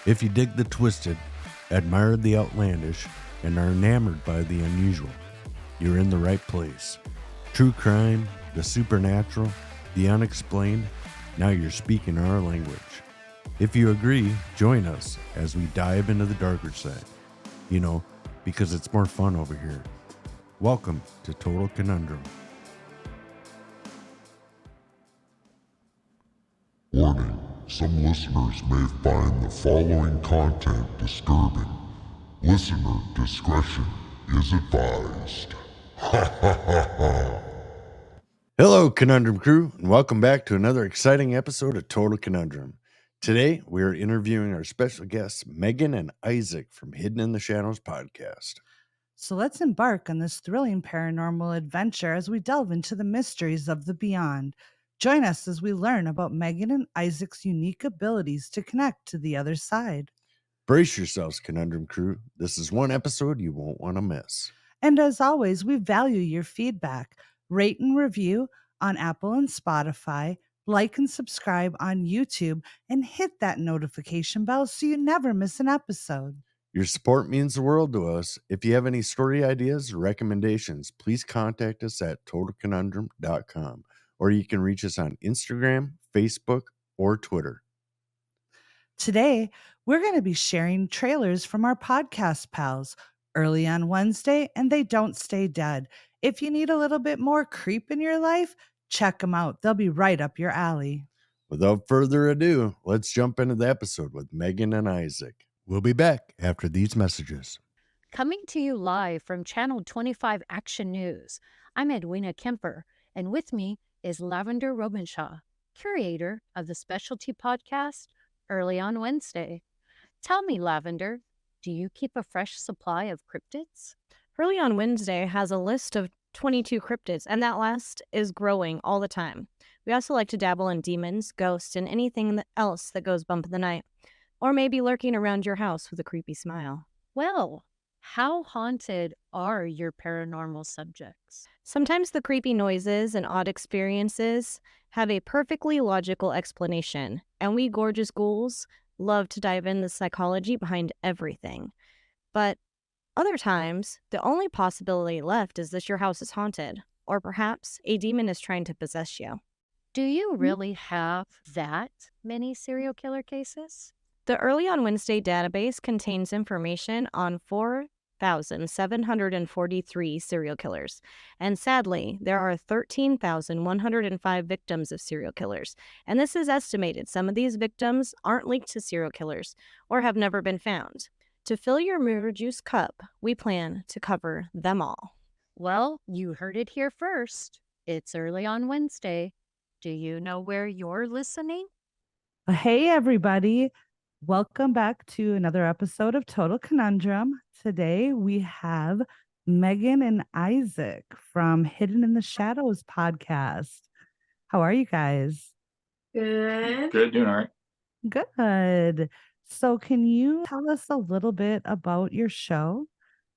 If you dig the twisted, admire the outlandish, and are enamored by the unusual, you're in the right place. True crime, the supernatural, the unexplained, now you're speaking our language. If you agree, join us as we dive into the darker side. You know, because it's more fun over here. Welcome to Total Conundrum. Warning, some listeners may find the following content disturbing. Listener discretion is advised. Ha ha ha ha. Hello, Conundrum crew, and welcome back to another exciting episode of Total Conundrum. Today, we are interviewing our special guests, Megan and Issac from Hidden in the Shadows podcast. So let's embark on this thrilling paranormal adventure as we delve into the mysteries of the beyond. Join us as we learn about Megan and Issac's unique abilities to connect to the other side. Brace yourselves, Conundrum crew. This is one episode you won't want to miss. And as always, we value your feedback. Rate and review on Apple and Spotify, like and subscribe on YouTube, and hit that notification bell so you never miss an episode. Your support means the world to us. If you have any story ideas or recommendations, please contact us at totalconundrum.com, or you can reach us on Instagram, Facebook, or Twitter. Today, we're going to be sharing trailers from our podcast pals, Early on Wednesday and They Don't Stay Dead. If you need a little bit more creep in your life, check them out. They'll be right up your alley. Without further ado, let's jump into the episode with Megan and Issac. We'll be back after these messages. Coming to you live from Channel 25 Action News, I'm Edwina Kemper, and with me is Lavender Robinshaw, curator of the specialty podcast Early on Wednesday. Tell me, Lavender, do you keep a fresh supply of cryptids? Early on Wednesday has a list of 22 cryptids, and that list is growing all the time. We also like to dabble in demons, ghosts, and anything else that goes bump in the night, or maybe lurking around your house with a creepy smile. Well, how haunted are your paranormal subjects? Sometimes the creepy noises and odd experiences have a perfectly logical explanation, and we gorgeous ghouls love to dive in the psychology behind everything. But other times, the only possibility left is that your house is haunted, or perhaps a demon is trying to possess you. Do you really have that many serial killer cases? The Early on Wednesday database contains information on 4,743 serial killers, and sadly, there are 13,105 victims of serial killers, and this is estimated. Some of these victims aren't linked to serial killers or have never been found. To fill your murder juice cup, we plan to cover them all. Well, you heard it here first. It's Early on Wednesday. Do you know where you're listening? Hey, everybody. Welcome back to another episode of Total Conundrum. Today we have Megan and Issac from Hidden in the Shadows podcast. How are you guys? Good. Good, doing all right. Good. So can you tell us a little bit about your show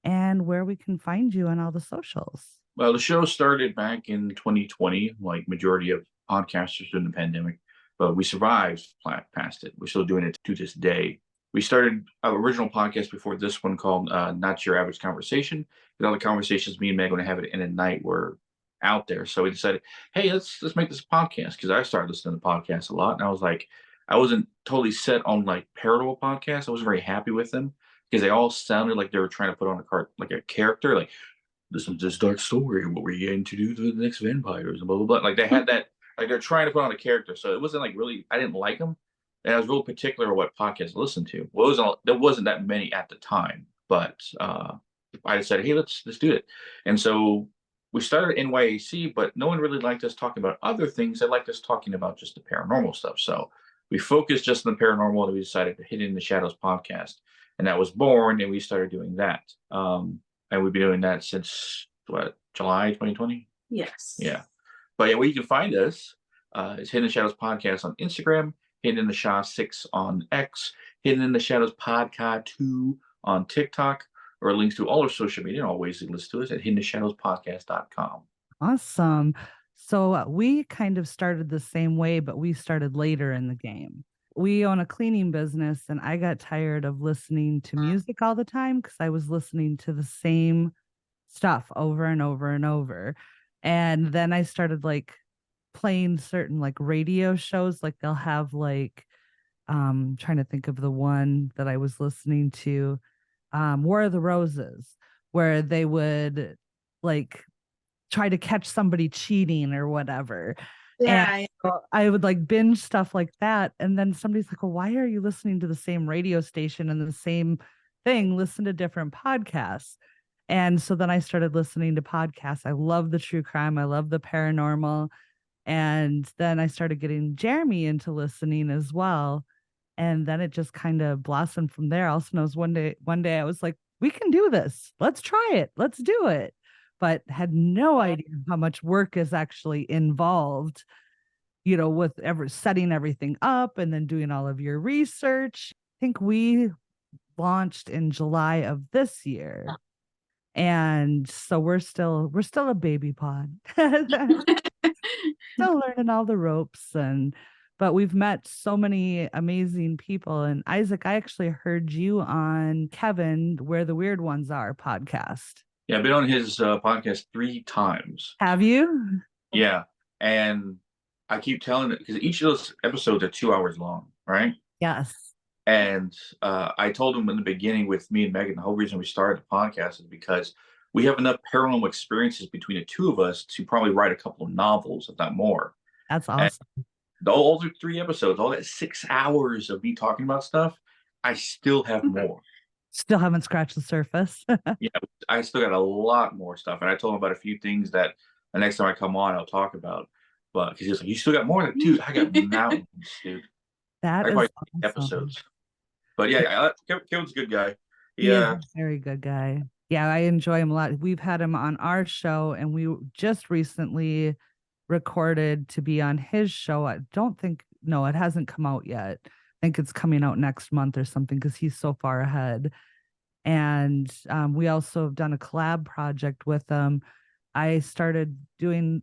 and where we can find you on all the socials? Well, the show started back in 2020, like majority of podcasters during the pandemic, but we survived past it. We're still doing it to this day. We started an original podcast before this one called Not Your Average Conversation. And all the conversations me and Meg want to have it in at night were out there. So we decided, hey, let's make this podcast, because I started listening to podcasts a lot. And I was like, I wasn't totally set on like paranormal podcasts. I wasn't very happy with them because they all sounded like they were trying to put on like a character, like this is this dark story and what we're going to do to the next vampires and blah, blah, blah. Like they had that. Like they're trying to put on a character, so it wasn't like really. I didn't like them, and I was real particular what podcasts to listen to. Well, there wasn't that many at the time, but I decided, hey, let's do it. And so we started NYAC, but no one really liked us talking about other things. They liked us talking about just the paranormal stuff. So we focused just on the paranormal, and we decided to Hidden in the Shadows podcast, and that was born, and we started doing that. And we've been doing that since July 2020. Yes. Yeah. But yeah, where you can find us is Hidden in the Shadows Podcast on Instagram, Hidden in the Shaw 6 on X, Hidden in the Shadows Podcast 2 on TikTok, or links to all our social media and all ways you can listen to us at hiddenshadowspodcast.com. Awesome. So we kind of started the same way, but we started later in the game. we own a cleaning business, and I got tired of listening to music all the time because I was listening to the same stuff over and over and over. And then I started like playing certain like radio shows, like they'll have like trying to think of the one that I was listening to, War of the Roses, where they would like try to catch somebody cheating or whatever. And Yeah. so I would like binge stuff like that. And then somebody's like, well, why are you listening to the same radio station and the same thing? Listen to different podcasts. And so then I started listening to podcasts. I love the true crime. I love the paranormal. And then I started getting Jeremy into listening as well. And then it just kind of blossomed from there. Also knows one day I was like, we can do this. Let's try it. Let's do it. But had no idea how much work is actually involved, with setting everything up and then doing all of your research. I think we launched in July of this year. And so we're still a baby pod. Still learning all the ropes, but we've met so many amazing people. And Isaac, I actually heard you on Kevin, Where the Weird Ones Are podcast. Yeah, I've been on his podcast 3 times. Have you? Yeah. And I keep telling it because each of those episodes are 2 hours long, right? Yes. And I told him in the beginning with me and Megan, the whole reason we started the podcast is because we have enough paranormal experiences between the two of us to probably write a couple of novels, if not more. That's awesome. And all the 3 episodes, all that 6 hours of me talking about stuff, I still have more. Still haven't scratched the surface. Yeah, I still got a lot more stuff. And I told him about a few things that the next time I come on, I'll talk about. But because he's like, you still got more than dude, I got mountains, dude. That I is probably awesome. episodes. But yeah, Kevin's a good guy. Yeah, very good guy. Yeah, I enjoy him a lot. We've had him on our show, and we just recently recorded to be on his show. I don't think, no, it hasn't come out yet. I think it's coming out next month or something because he's so far ahead. And we also have done a collab project with them. I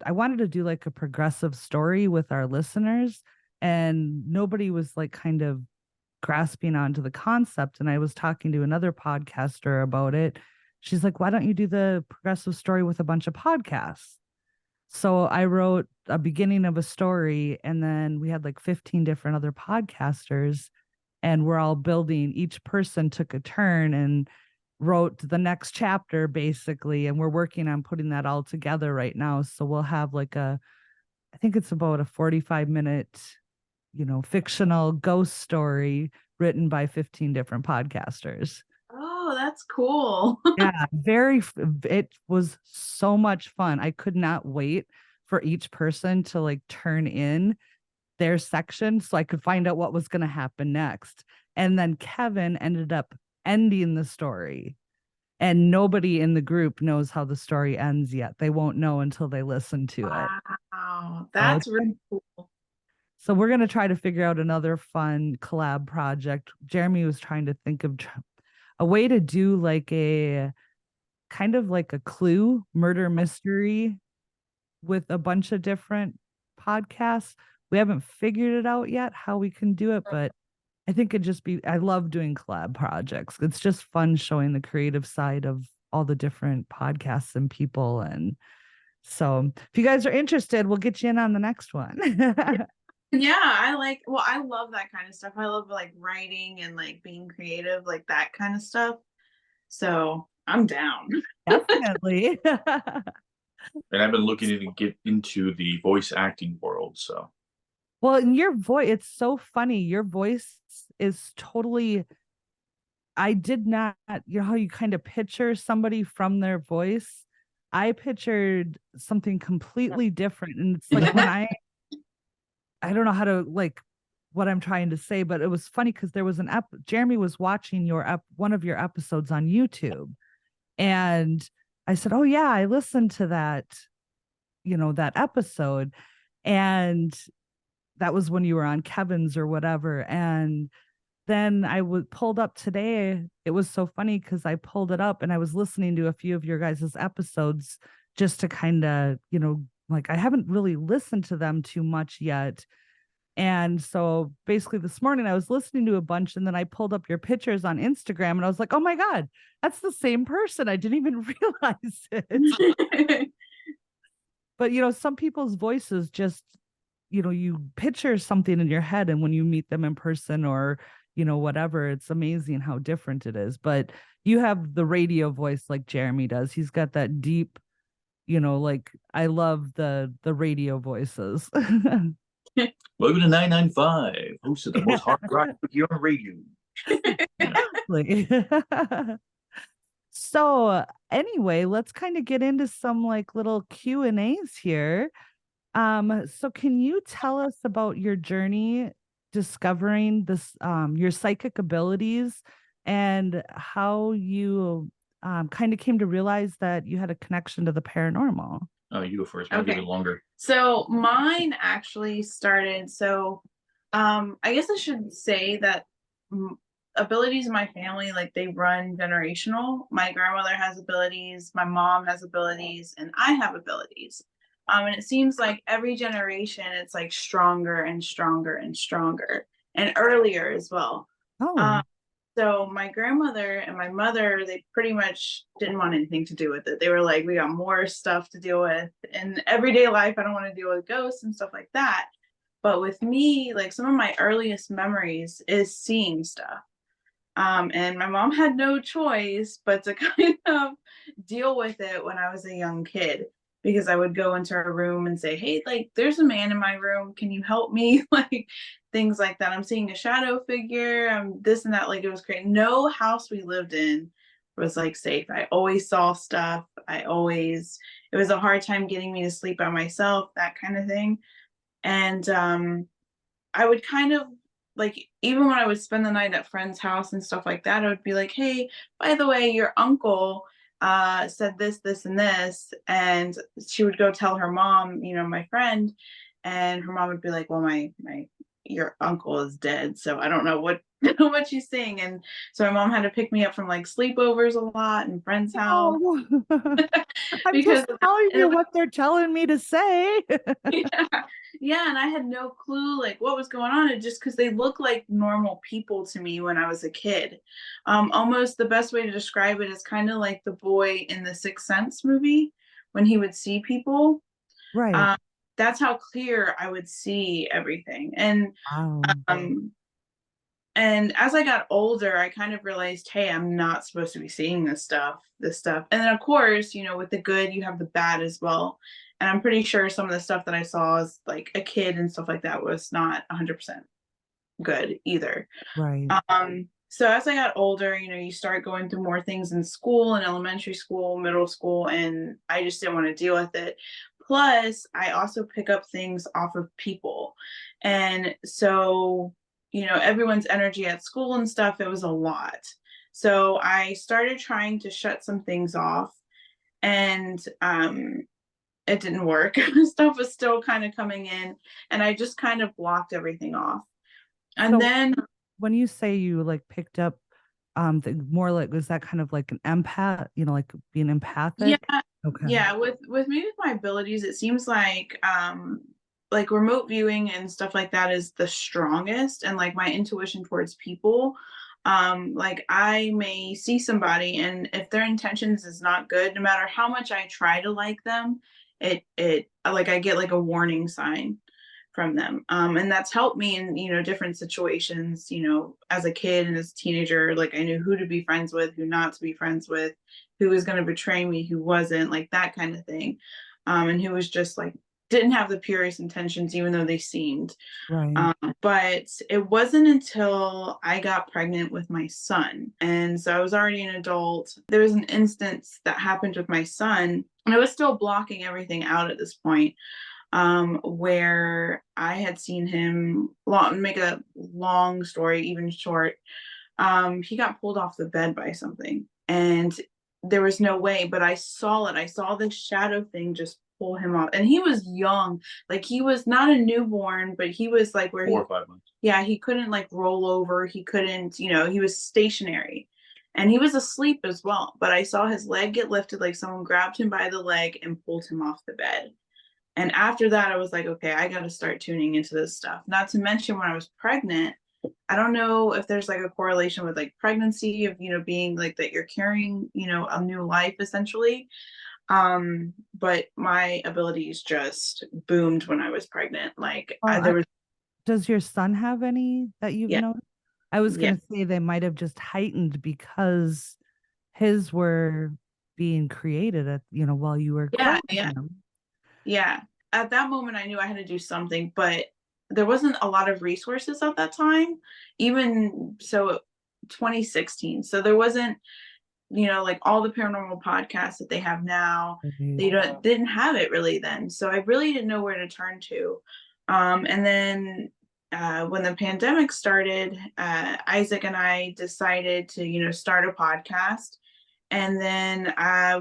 wanted to do like a progressive story with our listeners, and nobody was like kind of grasping onto the concept. And I was talking to another podcaster about it. She's like, why don't you do the progressive story with a bunch of podcasts? So I wrote a beginning of a story, and then we had like 15 different other podcasters, and we're all building. Each person took a turn and wrote the next chapter basically. And we're working on putting that all together right now. So we'll have like I think it's about a 45-minute fictional ghost story written by 15 different podcasters. Oh, that's cool. Yeah, it was so much fun. I could not wait for each person to like turn in their section so I could find out what was going to happen next. And then Kevin ended up ending the story. And nobody in the group knows how the story ends yet. They won't know until they listen to it. Wow, that's really cool. So we're going to try to figure out another fun collab project. Jeremy was trying to think of a way to do like a kind of like a Clue murder mystery with a bunch of different podcasts. We haven't figured it out yet how we can do it, but I think I love doing collab projects. It's just fun showing the creative side of all the different podcasts and people. And so if you guys are interested, we'll get you in on the next one. Yeah, I love that kind of stuff. I love like writing and like being creative, like that kind of stuff. So I'm down. Definitely. And I've been looking to get into the voice acting world. So, well, in your voice, it's so funny. Your voice is totally. I did not, how you kind of picture somebody from their voice. I pictured something completely different, and it's like when I don't know how to like what I'm trying to say, but it was funny because there was Jeremy was watching one of your episodes on YouTube, and I said, oh yeah, I listened to that, that episode. And that was when you were on Kevin's or whatever. And then pulled up today. It was so funny because I pulled it up and I was listening to a few of your guys' episodes just to kind of, like I haven't really listened to them too much yet. And so basically this morning I was listening to a bunch, and then I pulled up your pictures on Instagram and I was like, oh my God, that's the same person. I didn't even realize it. But some people's voices just, you picture something in your head, and when you meet them in person or, whatever, it's amazing how different it is. But you have the radio voice like Jeremy does. He's got that deep, like I love the radio voices. Welcome to 995, host of the most hard rock here on radio. Exactly. So anyway, let's kind of get into some like little Q&As here. So can you tell us about your journey discovering this, your psychic abilities, and how you kind of came to realize that you had a connection to the paranormal? Oh, you go first. I'll give it longer. So mine actually started. I guess I should say that abilities in my family, like they run generational. My grandmother has abilities, my mom has abilities, and I have abilities. And it seems like every generation it's like stronger and stronger and stronger, and earlier as well. Oh, So my grandmother and my mother, they pretty much didn't want anything to do with it. They were like, we got more stuff to deal with in everyday life. I don't want to deal with ghosts and stuff like that. But with me, like some of my earliest memories is seeing stuff. And my mom had no choice but to kind of deal with it when I was a young kid, because I would go into her room and say, hey, like there's a man in my room. Can you help me? Like things like that. I'm seeing a shadow figure, this and that. Like it was great. No house we lived in was like safe. I always saw stuff. It was a hard time getting me to sleep by myself, that kind of thing. And I would kind of like, even when I would spend the night at friend's house and stuff like that, I would be like, hey, by the way, your uncle said this, this, and this. And she would go tell her mom, my friend, and her mom would be like, well, your uncle is dead, so I don't know what what she's saying. And so my mom had to pick me up from like sleepovers a lot and friends' house. oh. I'm Because just telling you what they're telling me to say. yeah, and I had no clue like what was going on. It just because they look like normal people to me when I was a kid. Almost the best way to describe it is kind of like the boy in the Sixth Sense movie when he would see people. Right. That's how clear I would see everything. And Wow. and as I got older, I kind of realized, hey, I'm not supposed to be seeing this stuff. And then of course, with the good, you have the bad as well. And I'm pretty sure some of the stuff that I saw as like a kid and stuff like that was not 100% good either. Right. So as I got older, you start going through more things in school and elementary school, middle school, and I just didn't want to deal with it. Plus, I also pick up things off of people. And so, everyone's energy at school and stuff, it was a lot. So I started trying to shut some things off, and it didn't work. Stuff was still kind of coming in, and I just kind of blocked everything off. And So then when you say you like picked up more like, was that kind of like an empath, like being empathic? yeah, Okay. yeah, with me with my abilities, it seems like remote viewing and stuff like that is the strongest, and like my intuition towards people. Like I may see somebody, and if their intentions is not good, no matter how much I try to like them, it like I get like a warning sign from them. And that's helped me in, different situations, as a kid and as a teenager. Like I knew who to be friends with, who not to be friends with, who was going to betray me, who wasn't, like that kind of thing. And who was just like didn't have the purest intentions, even though they seemed. Right. But it wasn't until I got pregnant with my son, and so I was already an adult. There was an instance that happened with my son, and I was still blocking everything out at this point, where I had seen him, make a long story even short, he got pulled off the bed by something, and there was no way, but I saw it. I saw this shadow thing just pull him off, and he was young. Like he was not a newborn, but he was like 4 or 5 months. Yeah, he couldn't like roll over. He couldn't, he was stationary, and he was asleep as well. But I saw his leg get lifted, like someone grabbed him by the leg and pulled him off the bed. And after that, I was like, okay, I got to start tuning into this stuff. Not to mention when I was pregnant, I don't know if there's like a correlation with like pregnancy of, being like that you're carrying, a new life essentially. But my abilities just boomed when I was pregnant. Like there was, Does your son have any that you've yeah, noticed? I was yeah, going to say they might have just heightened because his were being created at, while you were yeah, growing yeah, them. yeah. At that moment, I knew I had to do something, but there wasn't a lot of resources at that time. Even so, 2016. So there wasn't, like all the paranormal podcasts that they have now. They didn't have it really then. So I really didn't know where to turn to. And then when the pandemic started, Isaac and I decided to, start a podcast. And then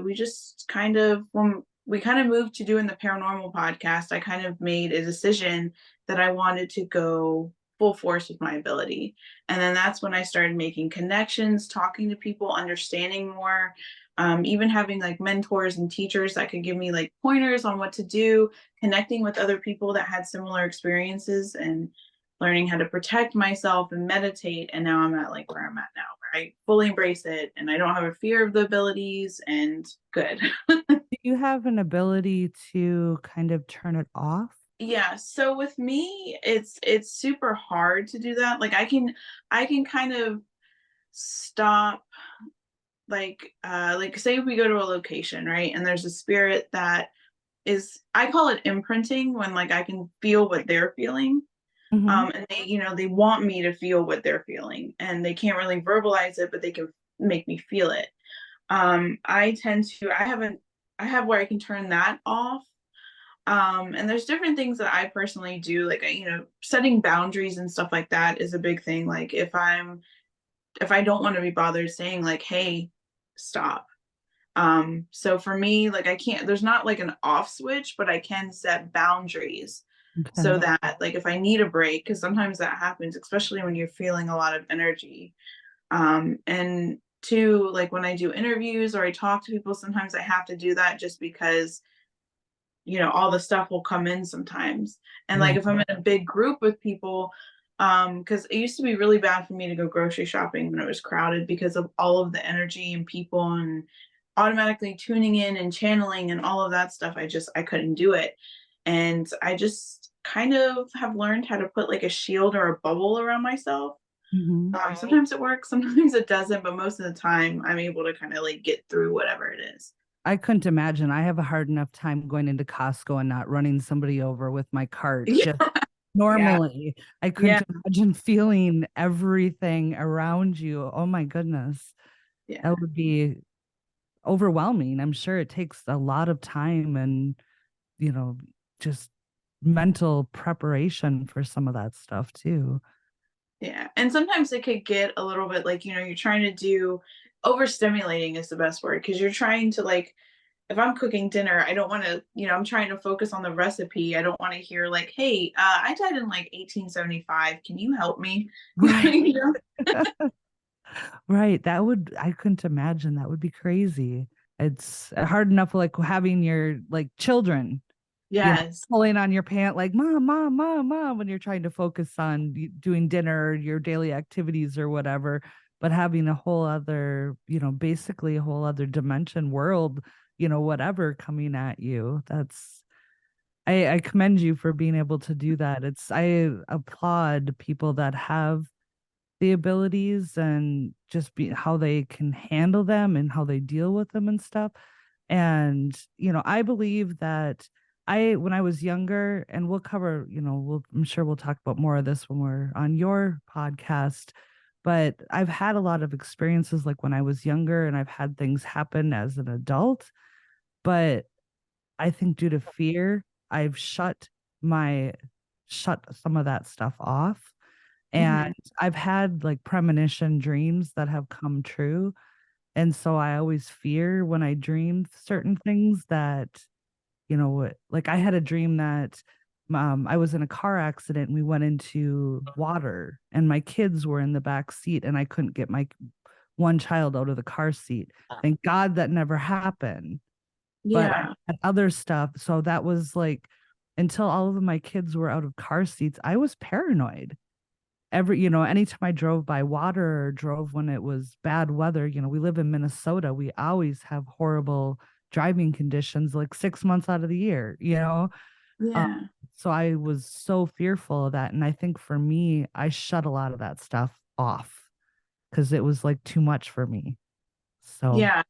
we just kind of, when we kind of moved to doing the paranormal podcast, I kind of made a decision that I wanted to go full force with my ability. And then that's when I started making connections, talking to people, understanding more, even having like mentors and teachers that could give me like pointers on what to do, connecting with other people that had similar experiences, and learning how to protect myself and meditate. And now I'm at like where I'm at now, where I fully embrace it and I don't have a fear of the abilities, and good. Do you have an ability to kind of turn it off? Yeah, so with me, it's super hard to do that. Like I can kind of stop, like say we go to a location, right? And there's a spirit that is, I call it imprinting, when like I can feel what they're feeling. Mhm. And they, they want me to feel what they're feeling, and they can't really verbalize it, but they can make me feel it. I have where I can turn that off. And there's different things that I personally do, like setting boundaries and stuff like that is a big thing. Like if I don't want to be bothered, saying like, hey, stop. So for me, like I can't, there's not like an off switch, but I can set boundaries so Okay. that like if I need a break, because sometimes that happens, especially when you're feeling a lot of energy. And two, like when I do interviews or I talk to people, sometimes I have to do that just because all the stuff will come in sometimes. And like Right. if I'm in a big group with people, because it used to be really bad for me to go grocery shopping when it was crowded because of all of the energy and people and automatically tuning in and channeling and all of that stuff. I couldn't do it. And I just kind of have learned how to put like a shield or a bubble around myself. Mhm. Sometimes it works, sometimes it doesn't, but most of the time I'm able to kind of like get through whatever it is. I couldn't imagine. I have a hard enough time going into Costco and not running somebody over with my cart. Just Yeah, normally, I yeah, couldn't imagine feeling everything around you. Oh my goodness. yeah, That would be overwhelming. I'm sure it takes a lot of time and, you know, just mental preparation for some of that stuff too. yeah. And sometimes it could get a little bit like, you're trying to do, overstimulating is the best word, because you're trying to like, if I'm cooking dinner, I don't want to, I'm trying to focus on the recipe. I don't want to hear like, hey, I died in like 1875. Can you help me? Right. You know? Right. That would, I couldn't imagine. That would be crazy. It's hard enough like having your like children, Yes. pulling on your pant like mom, mom, mom, mom when you're trying to focus on doing dinner or your daily activities or whatever. But having a whole other, basically a whole other dimension world, whatever coming at you. I commend you for being able to do that. I applaud people that have the abilities and just be how they can handle them and how they deal with them and stuff. And, I believe that when I was younger, and we'll cover, I'm sure we'll talk about more of this when we're on your podcast, but I've had a lot of experiences like when I was younger and I've had things happen as an adult. But I think due to fear, I've shut some of that stuff off. Mhm. And I've had like premonition dreams that have come true. And so I always fear when I dream certain things that, like I had a dream that I was in a car accident and we went into water and my kids were in the back seat and I couldn't get my one child out of the car seat. Thank God that never happened. But I Yeah. had other stuff. So that was like until all of my kids were out of car seats, I was paranoid. Anytime I drove by water or drove when it was bad weather, we live in Minnesota, we always have horrible driving conditions like 6 months out of the year. Um, Yeah. so I was so fearful of that. And I think for me, I shut a lot of that stuff off because it was like too much for me. So, Yeah.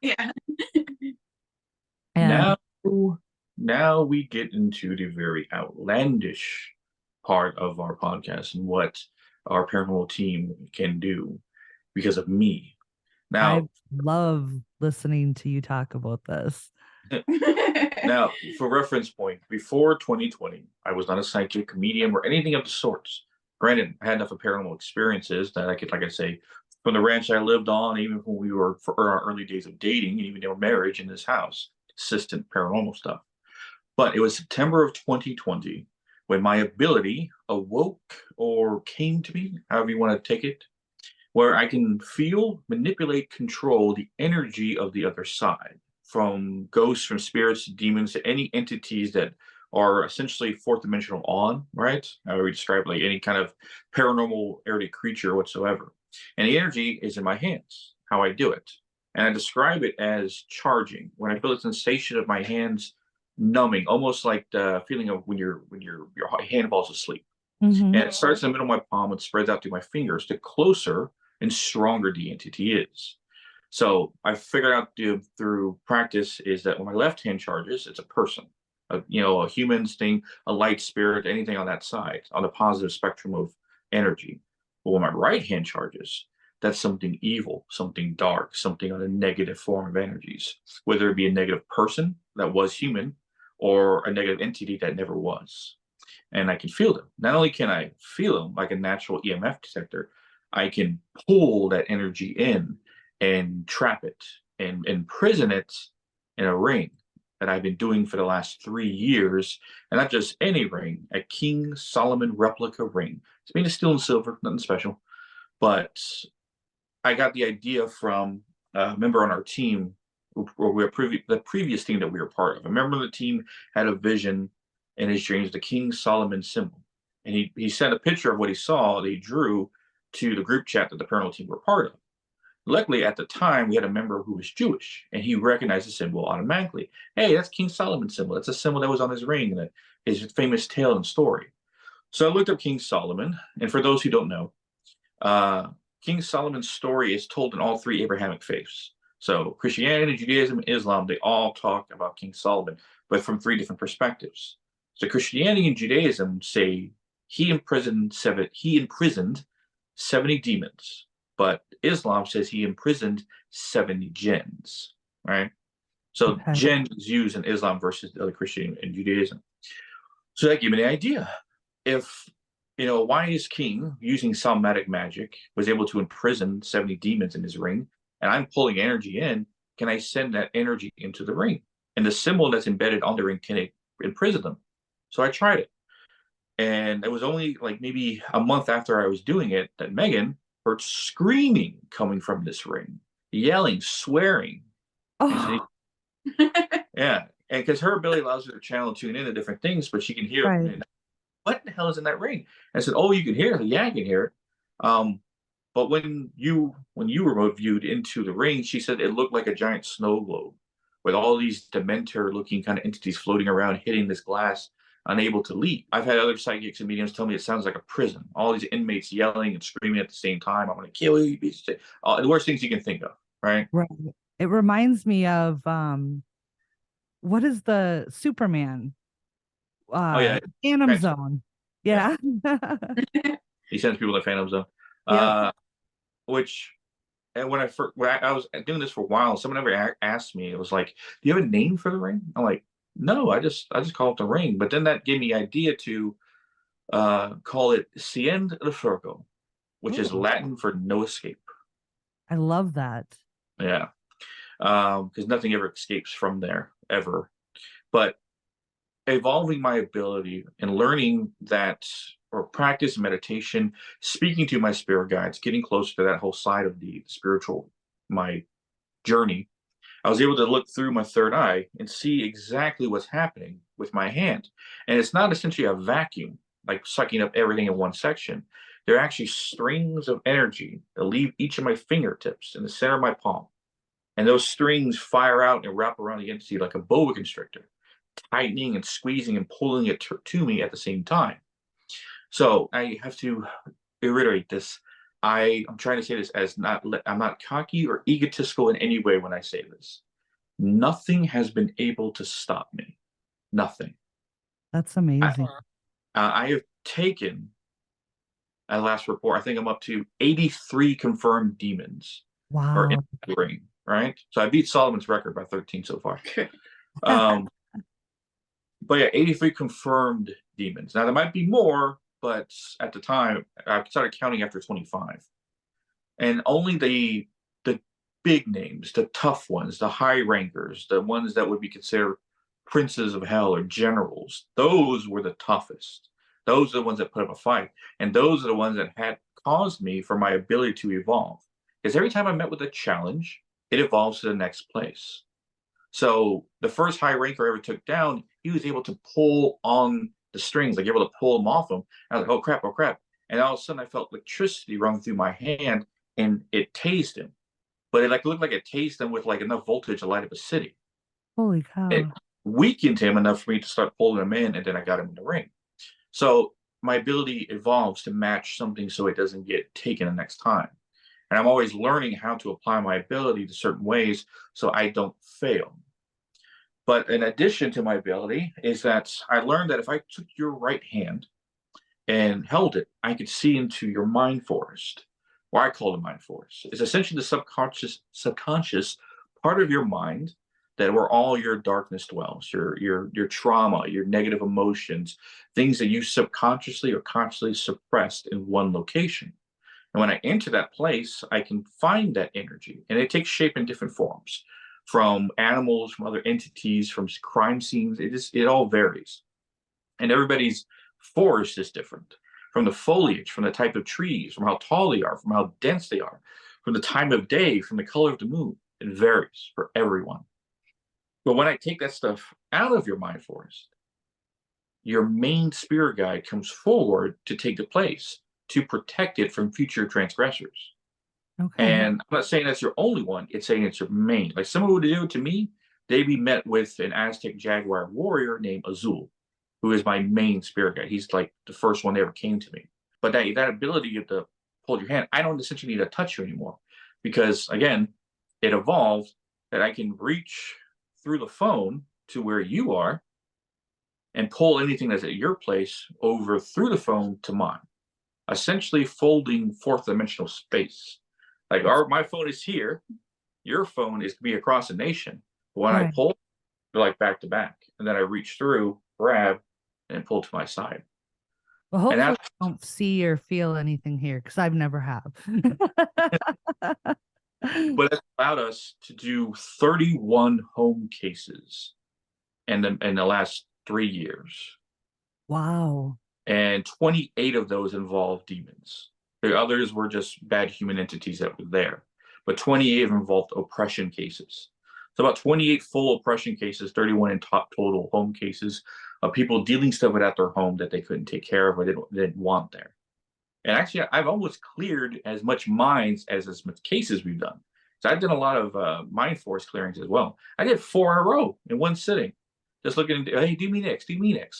Yeah. and Now we get into the very outlandish part of our podcast and what our paranormal team can do because of me. I Now, love listening to you talk about this. now, for reference point, before 2020, I was not a psychic, medium, or anything of the sorts. Granted, I had enough of paranormal experiences that I could, like I say, from the ranch I lived on, even when we were for our early days of dating, and even our marriage in this house, consistent paranormal stuff. But it was September of 2020 when my ability awoke or came to me, however you want to take it, where I can feel, manipulate, control the energy of the other side, from ghosts, from spirits, demons, to any entities that are essentially fourth dimensional on, right? How we describe like any kind of paranormal area creature whatsoever. And the energy is in my hands, how I do it. And I describe it as charging. When I feel the sensation of my hands numbing, almost like the feeling of when your hand falls asleep. Mhm. And it starts in the middle of my palm and spreads out through my fingers the closer and stronger the entity is. So I figured out through practice is that when my left hand charges, it's a person, a human thing, a light spirit, anything on that side, on the positive spectrum of energy. But when my right hand charges, that's something evil, something dark, something on a negative form of energies, whether it be a negative person that was human or a negative entity that never was. And I can feel them. Not only can I feel them like a natural EMF detector, I can pull that energy in and trap it and imprison it in a ring that I've been doing for the last 3 years. And not just any ring, a King Solomon replica ring. It's made of steel and silver, nothing special. But I got the idea from a member on our team, or the previous team that we were part of. A member of the team had a vision in his dreams, the King Solomon symbol. And he sent a picture of what he saw that he drew to the group chat that the paranormal team were part of. Luckily, at the time, we had a member who was Jewish, and he recognized the symbol automatically. Hey, that's King Solomon's symbol. That's a symbol that was on his ring, his famous tale and story. So I looked up King Solomon, and for those who don't know, King Solomon's story is told in all three Abrahamic faiths. So Christianity, Judaism, and Islam, they all talk about King Solomon, but from three different perspectives. So Christianity and Judaism say he imprisoned 70 demons, but Islam says he imprisoned 70 jinns, right? So Okay. jinn is used in Islam versus the other Christian and Judaism. So that gave me the idea. If a wise king using somatic magic was able to imprison 70 demons in his ring, and I'm pulling energy in, can I send that energy into the ring? And the symbol that's embedded on the ring can imprison them. So I tried it. And it was only like maybe a month after I was doing it that Megan heard screaming coming from this ring, yelling, swearing. Oh, Yeah. And because her ability allows her to channel and tune into different things, but she can hear right. what the hell is in that ring? And I said, oh, you can hear it. Yeah, I can hear it. But when you were viewed into the ring, she said it looked like a giant snow globe with all these dementor looking kind of entities floating around, hitting this glass, unable to leave. I've had other psychics and mediums tell me it sounds like a prison. All these inmates yelling and screaming at the same time. I'm going to kill you. The worst things you can think of, right? Right. It reminds me of what is the Superman? Oh yeah, Phantom Zone. Yeah. he sends people to Phantom Zone. Yeah. Which, and when I was doing this for a while, someone ever asked me, it was like, "Do you have a name for the ring?" I'm like, "No, I just call it the ring." But then that gave me idea to call it Cien de Fuego, which is Ooh, Latin for no escape. I love that. Yeah, because nothing ever escapes from there ever. But evolving my ability and learning that or practice meditation, speaking to my spirit guides, getting closer to that whole side of the spiritual, my journey, I was able to look through my third eye and see exactly what's happening with my hand. And it's not essentially a vacuum, like sucking up everything in one section. They're actually strings of energy that leave each of my fingertips in the center of my palm. And those strings fire out and wrap around the entity like a boa constrictor, tightening and squeezing and pulling it to me at the same time. So I have to reiterate this. I'm trying to say this as I'm not cocky or egotistical in any way when I say this. Nothing has been able to stop me. Nothing. That's amazing. I have taken, at last report, I think I'm up to 83 confirmed demons or in Wow. the ring, right? So I beat Solomon's record by 13 so far. But yeah, 83 confirmed demons. Now there might be more, but at the time I started counting after 25, and only the big names, the tough ones, the high rankers, the ones that would be considered princes of hell or generals, those were the toughest. Those are the ones that put up a fight, and those are the ones that had caused me for my ability to evolve. Because every time I met with a challenge, it evolves to the next place. So the first high ranker I ever took down, he was able to pull on the strings, like able to pull them off him. I was like, oh crap, oh crap. And all of a sudden I felt electricity run through my hand and it tased him. But it looked like it tased him with like enough voltage to light up a city. Holy cow. It weakened him enough for me to start pulling him in, and then I got him in the ring. So my ability evolves to match something so it doesn't get taken the next time. And I'm always learning how to apply my ability to certain ways so I don't fail. But in addition to my ability is that I learned that if I took your right hand and held it, I could see into your mind forest, or I call it mind forest. It's essentially the subconscious part of your mind that where all your darkness dwells, your trauma, your negative emotions, things that you subconsciously or consciously suppressed in one location. And when I enter that place, I can find that energy, and it takes shape in different forms, from animals, from other entities, from crime scenes. It all varies, and everybody's forest is different. From the foliage, from the type of trees, from how tall they are, from how dense they are, from the time of day, from the color of the moon. It varies for everyone. But when I take that stuff out of your mind forest, your main spirit guide comes forward to take the place, to protect it from future transgressors. Okay. And I'm not saying that's your only one, it's saying it's your main. Like someone would do it to me, they'd be met with an Aztec Jaguar warrior named Azul, who is my main spirit guide. He's like the first one that ever came to me. But that ability to hold your hand, I don't essentially need to touch you anymore. Because again, it evolved that I can reach through the phone to where you are and pull anything that's at your place over through the phone to mine, essentially folding fourth dimensional space. Like my phone is here, your phone is to be across the nation. But when I Right. pull, they're like back to back, and then I reach through, grab, and pull to my side. Well, And hopefully that's I don't see or feel anything here because I've never have. but it's allowed us to do 31 home cases in the last 3 years. Wow. And 28 of those involved demons. The others were just bad human entities that were there. But 28 involved oppression cases. So about 28 full oppression cases, 31 in top total home cases of people dealing stuff with at their home that they couldn't take care of or didn't want there. And actually, I've almost cleared as much minds as much cases we've done. So I've done a lot of mind force clearings as well. I did 4 in a row in one sitting. Just looking, hey, do me next,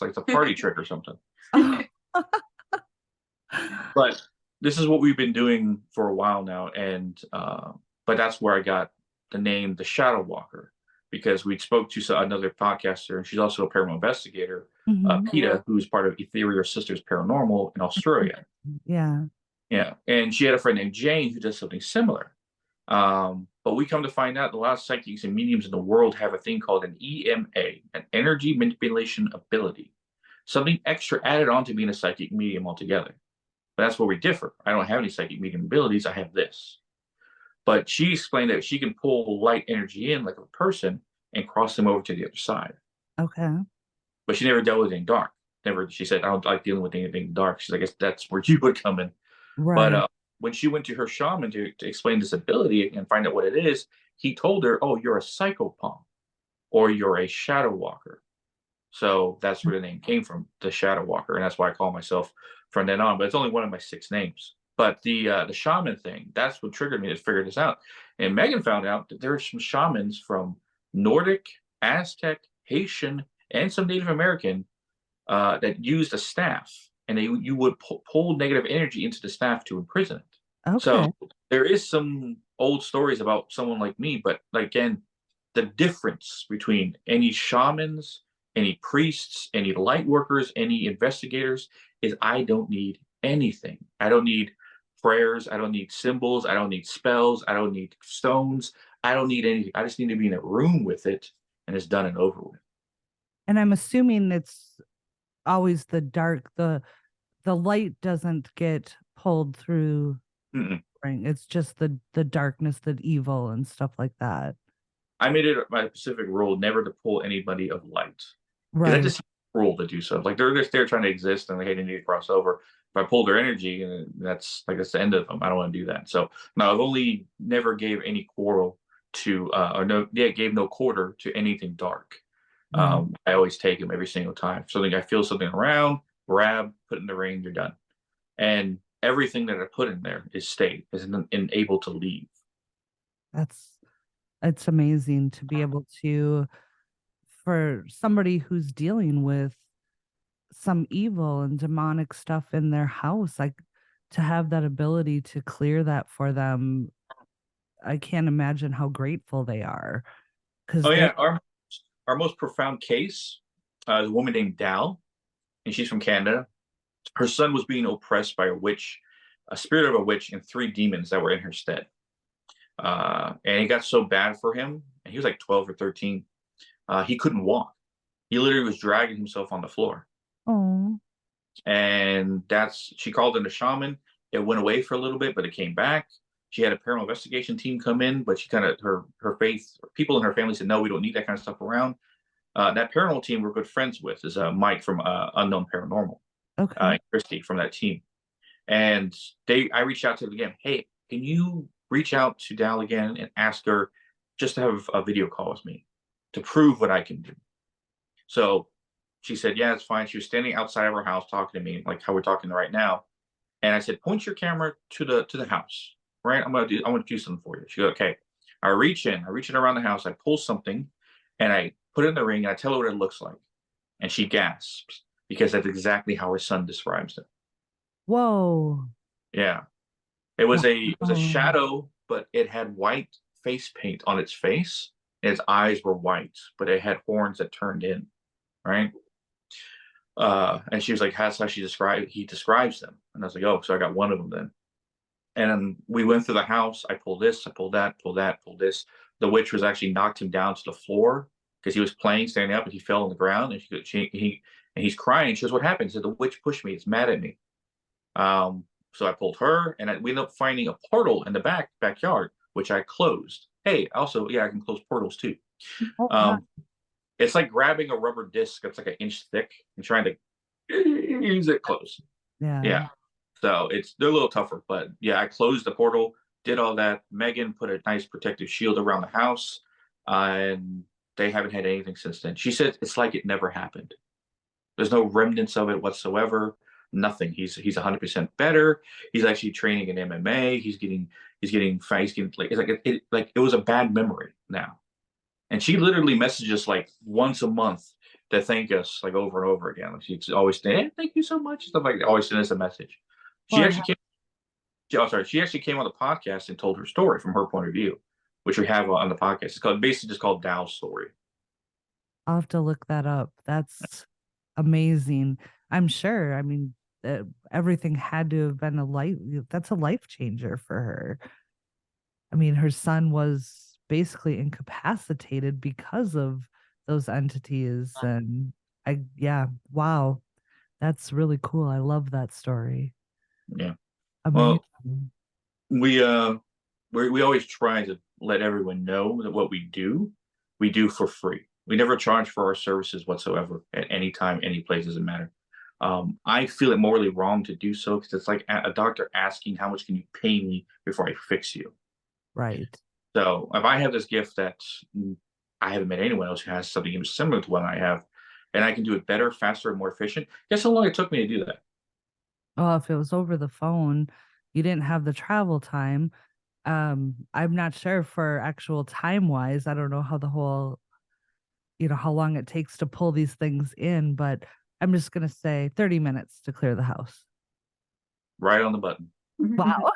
like it's a party trick or something. But this is what we've been doing for a while now, and but that's where I got the name the Shadow Walker, because we spoke to another podcaster, and she's also a paranormal investigator, Mhm. PETA, who's part of Ethereal Sisters Paranormal in Australia. Yeah. Yeah, and she had a friend named Jane who does something similar. But we come to find out a lot of psychics and mediums in the world have a thing called an EMA, an energy manipulation ability, something extra added on to being a psychic medium altogether. But that's where we differ. I don't have any psychic medium abilities. I have this. But she explained that she can pull light energy in like a person and cross them over to the other side. Okay. But she never dealt with anything dark. Never. She said, I don't like dealing with anything dark. She's like, I guess that's where you would come in. Right. But when she went to her shaman to explain this ability and find out what it is, he told her, oh, you're a psychopomp or you're a shadow walker. So that's where the name came from, the Shadow Walker, and that's why I call myself from then on. But it's only one of my 6 names. But the shaman thing, that's what triggered me to figure this out. And Megan found out that there are some shamans from Nordic, Aztec, Haitian, and some Native American that used a staff, and you would pull negative energy into the staff to imprison it. Okay. So there is some old stories about someone like me, but again, the difference between any shamans, any priests, any light workers, any investigators is I don't need anything. I don't need prayers. I don't need symbols. I don't need spells. I don't need stones. I don't need anything. I just need to be in a room with it, and it's done and over with. And I'm assuming it's always the dark, the light doesn't get pulled through. Mm-mm. Right? It's just the darkness, the evil and stuff like that. I made it my specific rule never to pull anybody of light. Right. That just rule to do so. Like they're just there trying to exist and they need to cross over. If I pull their energy, and that's the end of them. I don't want to do that. So no, I've only never gave any quarrel to gave no quarter to anything dark. I always take them every single time. So I feel something around, grab, put in the ring, you're done. And everything that I put in there is able to leave. It's amazing to be able to, for somebody who's dealing with some evil and demonic stuff in their house, like to have that ability to clear that for them. I can't imagine how grateful they are. Our most profound case is a woman named Dal, and she's from Canada. Her son was being oppressed by a spirit of a witch, and 3 demons that were in her stead. And it got so bad for him, and he was like 12 or 13. He couldn't walk. He literally was dragging himself on the floor. Oh. And she called in a shaman. It went away for a little bit, but it came back. She had a paranormal investigation team come in, but she her faith, people in her family said, no, we don't need that kind of stuff around. That paranormal team we're good friends with is Mike from Unknown Paranormal. Okay. Christy from that team. And I reached out to them again. Hey, can you reach out to Dal again and ask her just to have a video call with me to prove what I can do? So she said, yeah, it's fine. She was standing outside of her house talking to me, like how we're talking right now. And I said, point your camera to the house, right? I want to do something for you. She goes, okay. I reach in around the house. I pull something and I put it in the ring and I tell her what it looks like. And she gasps because that's exactly how her son describes it. Whoa. Yeah. It was a shadow, but it had white face paint on its face. And its eyes were white, but it had horns that turned in, right? And she was like, that's how he describes them. And I was like, oh, so I got one of them then. And then we went through the house. I pulled this, I pulled that, pulled this. The witch was actually knocked him down to the floor because he was playing, standing up, and he fell on the ground. And he's crying. She goes, what happened? He said, the witch pushed me. It's mad at me. So I pulled her, and we ended up finding a portal in the backyard, which I closed. Hey, also, yeah, I can close portals too. It's like grabbing a rubber disc that's like an inch thick and trying to use it close. Yeah. So they're a little tougher, but yeah, I closed the portal, did all that. Megan put a nice protective shield around the house, and they haven't had anything since then. She said it's like it never happened. There's no remnants of it whatsoever. Nothing. He's 100% better. He's actually training in MMA. He's getting like it was a bad memory now. And she literally messages like once a month to thank us like over and over again. Like she's always saying, hey, thank you so much. Stuff like that. Always send us a message. She actually came on the podcast and told her story from her point of view, which we have on the podcast. It's basically just called Dal's story. I'll have to look that up. That's amazing. I'm sure. I mean, everything had to have been that's a life changer for her. I mean, her son was basically incapacitated because of those entities. And wow. That's really cool. I love that story. Yeah. Amazing. Well, we always try to let everyone know that what we do for free. We never charge for our services whatsoever at any time, any place, doesn't matter. I feel it morally wrong to do so because it's like a doctor asking, how much can you pay me before I fix you? Right. So if I have this gift that I haven't met anyone else who has something similar to what I have, and I can do it better, faster, and more efficient. Guess how long it took me to do that? Oh, if it was over the phone, you didn't have the travel time. I'm not sure for actual time wise. I don't know how the whole, how long it takes to pull these things in, but I'm just gonna say 30 minutes to clear the house. Right on the button. Wow.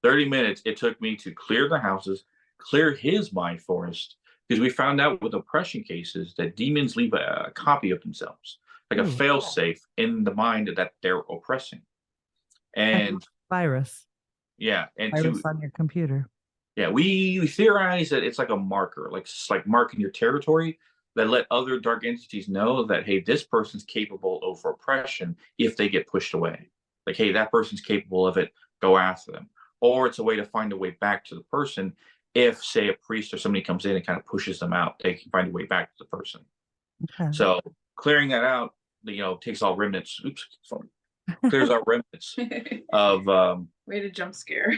30 minutes it took me to clear the houses, clear his mind forest, because we found out with oppression cases that demons leave a copy of themselves, like a Ooh. fail-safe in the mind that they're oppressing. Like And virus and on your computer. we theorize that it's like a marker, like it's like marking your territory that let other dark entities know that, hey, this person's capable of oppression if they get pushed away. Like, hey, that person's capable of it, go after them. Or it's a way to find a way back to the person if, say, a priest or somebody comes in and kind of pushes them out, they can find a way back to the person. Okay. So clearing that out, takes all remnants. Oops, sorry. Clears out remnants of way to jump scare.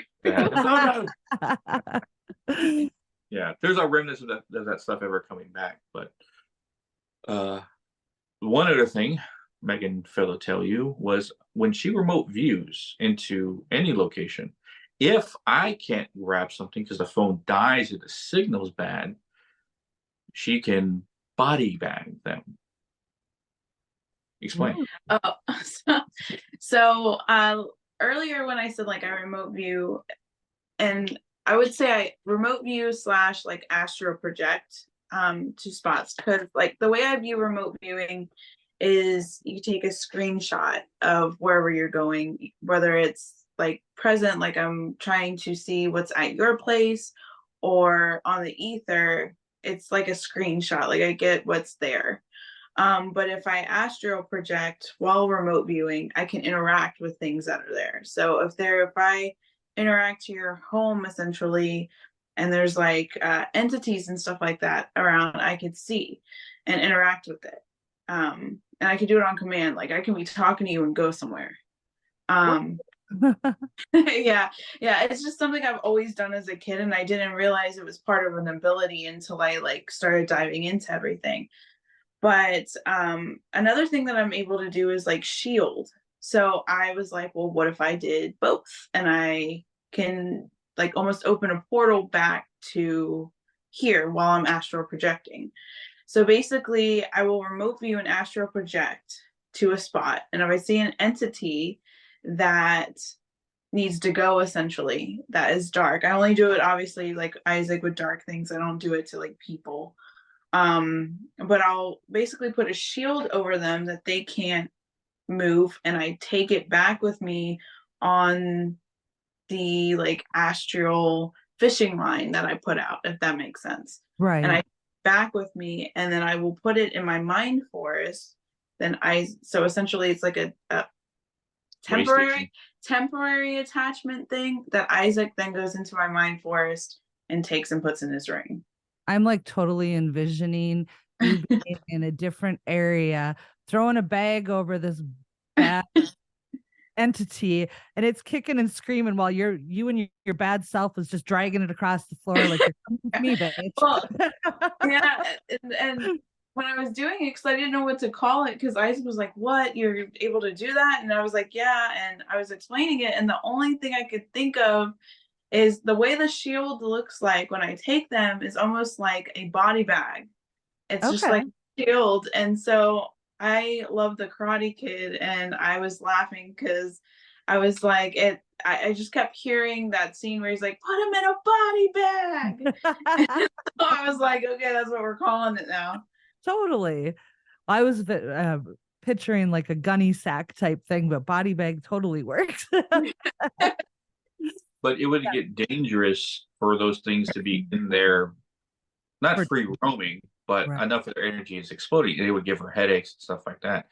yeah, there's our remnants of that stuff ever coming back. But one other thing Megan failed to tell you was when she remote views into any location, if I can't grab something because the phone dies or the signal's bad, she can body bag them. Explain. So earlier when I said like I remote view, and I would say I remote view / like astral project to spots, because like the way I view remote viewing is you take a screenshot of wherever you're going, whether it's like present, like I'm trying to see what's at your place, or on the ether, it's like a screenshot, like I get what's there. But if I astral project while remote viewing, I can interact with things that are there. So if I interact to your home essentially, and there's like entities and stuff like that around, I could see and interact with it. And I could do it on command. Like I can be talking to you and go somewhere. Yeah, it's just something I've always done as a kid, and I didn't realize it was part of an ability until I like started diving into everything. But another thing that I'm able to do is like shield. So I was like, well, what if I did both? And I can like almost open a portal back to here while I'm astral projecting. So basically, I will remote view and astral project to a spot. And if I see an entity that needs to go, essentially, that is dark, I only do it obviously like Isaac with dark things. I don't do it to like people. But I'll basically put a shield over them that they can't move, and I take it back with me on the like astral fishing line that I put out, if that makes sense. Right. And I back with me, and then I will put it in my mind forest. So essentially it's like a temporary attachment thing that Isaac then goes into my mind forest and takes and puts in his ring. I'm like totally envisioning you being in a different area, throwing a bag over this bad entity, and it's kicking and screaming while you and your bad self is just dragging it across the floor like you're coming with me, bitch. Well, yeah, and when I was doing it, because I didn't know what to call it, because Isaac was like, "What? You're able to do that?" And I was like, "Yeah," and I was explaining it, and the only thing I could think of is the way the shield looks like when I take them is almost like a body bag. It's just like a shield. And so I love the Karate Kid, and I was laughing because I was like, I just kept hearing that scene where he's like, put him in a body bag. So I was like, okay, that's what we're calling it now. Totally. I was picturing like a gunny sack type thing, but body bag totally works. But it would get dangerous for those things to be in there, not free roaming, but enough of their energy is exploding. It would give her headaches and stuff like that.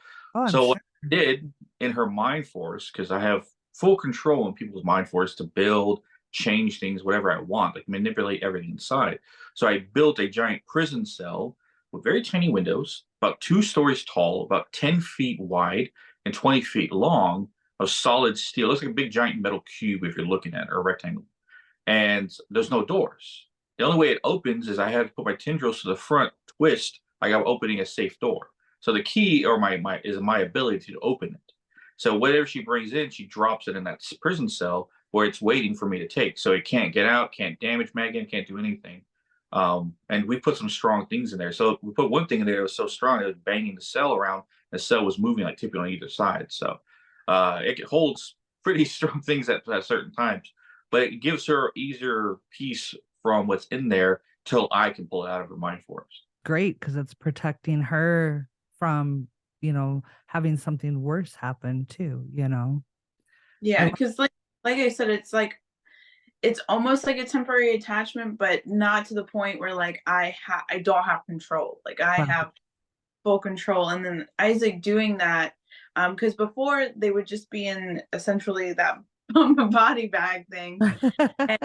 So what I did in her mind force, because I have full control in people's mind force to build, change things, whatever I want, like manipulate everything inside. So I built a giant prison cell with very tiny windows, about 2 stories tall, about 10 feet wide, and 20 feet long, of solid steel. It looks like a big giant metal cube if you're looking at it, or a rectangle. And there's no doors. The only way it opens is I had to put my tendrils to the front, twist, like I'm opening a safe door. So the key or my ability to open it. So whatever she brings in, she drops it in that prison cell where it's waiting for me to take. So it can't get out, can't damage Megan, can't do anything. And we put some strong things in there. So we put one thing in there that was so strong, it was banging the cell around. The cell was moving, like tipping on either side. So it holds pretty strong things at certain times, but it gives her easier peace from what's in there till I can pull it out of her mind for us. Great, because it's protecting her from, having something worse happen too, Yeah, because like I said, it's like it's almost like a temporary attachment, but not to the point where like I don't have control. Like I Right. have full control. And then Isaac doing that, because before they would just be in essentially that body bag thing. And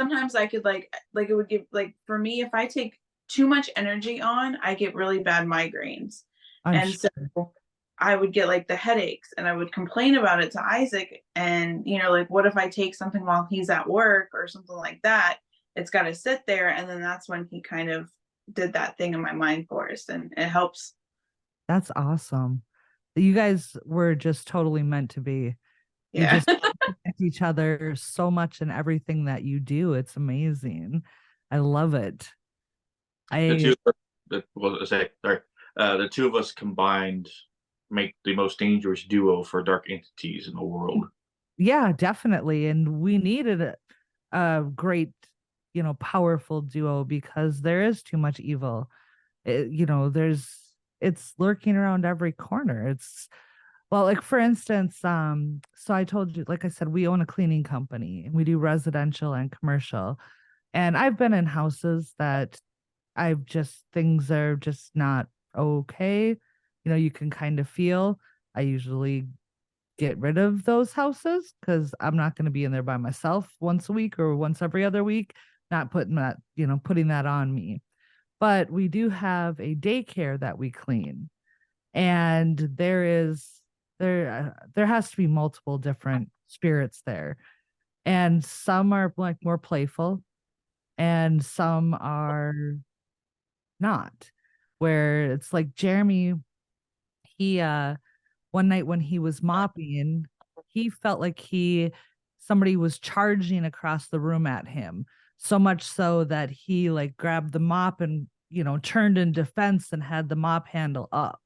sometimes I could like it would give, like, for me, if I take too much energy on, I get really bad migraines. I'm And sure. so I would get like the headaches, and I would complain about it to Isaac. And, like, what if I take something while he's at work or something like that? It's got to sit there. And then that's when he kind of did that thing in my mind for us, and it helps. That's awesome. You guys were just totally meant to be. You Yeah. just protect each other so much in everything that you do. It's amazing. I love it. The two of us combined make the most dangerous duo for dark entities in the world. Yeah, definitely. And we needed a great, powerful duo, because there is too much evil. It's lurking around every corner. Well, like for instance, so I told you, like I said, we own a cleaning company and we do residential and commercial. And I've been in houses that things are just not okay. You can kind of feel. I usually get rid of those houses because I'm not going to be in there by myself once a week or once every other week, not putting that on me. But we do have a daycare that we clean, and there has to be multiple different spirits there, and some are like more playful and some are not, where it's like Jeremy, he one night when he was mopping, he felt like somebody was charging across the room at him, so much so that he like grabbed the mop and turned in defense and had the mop handle up.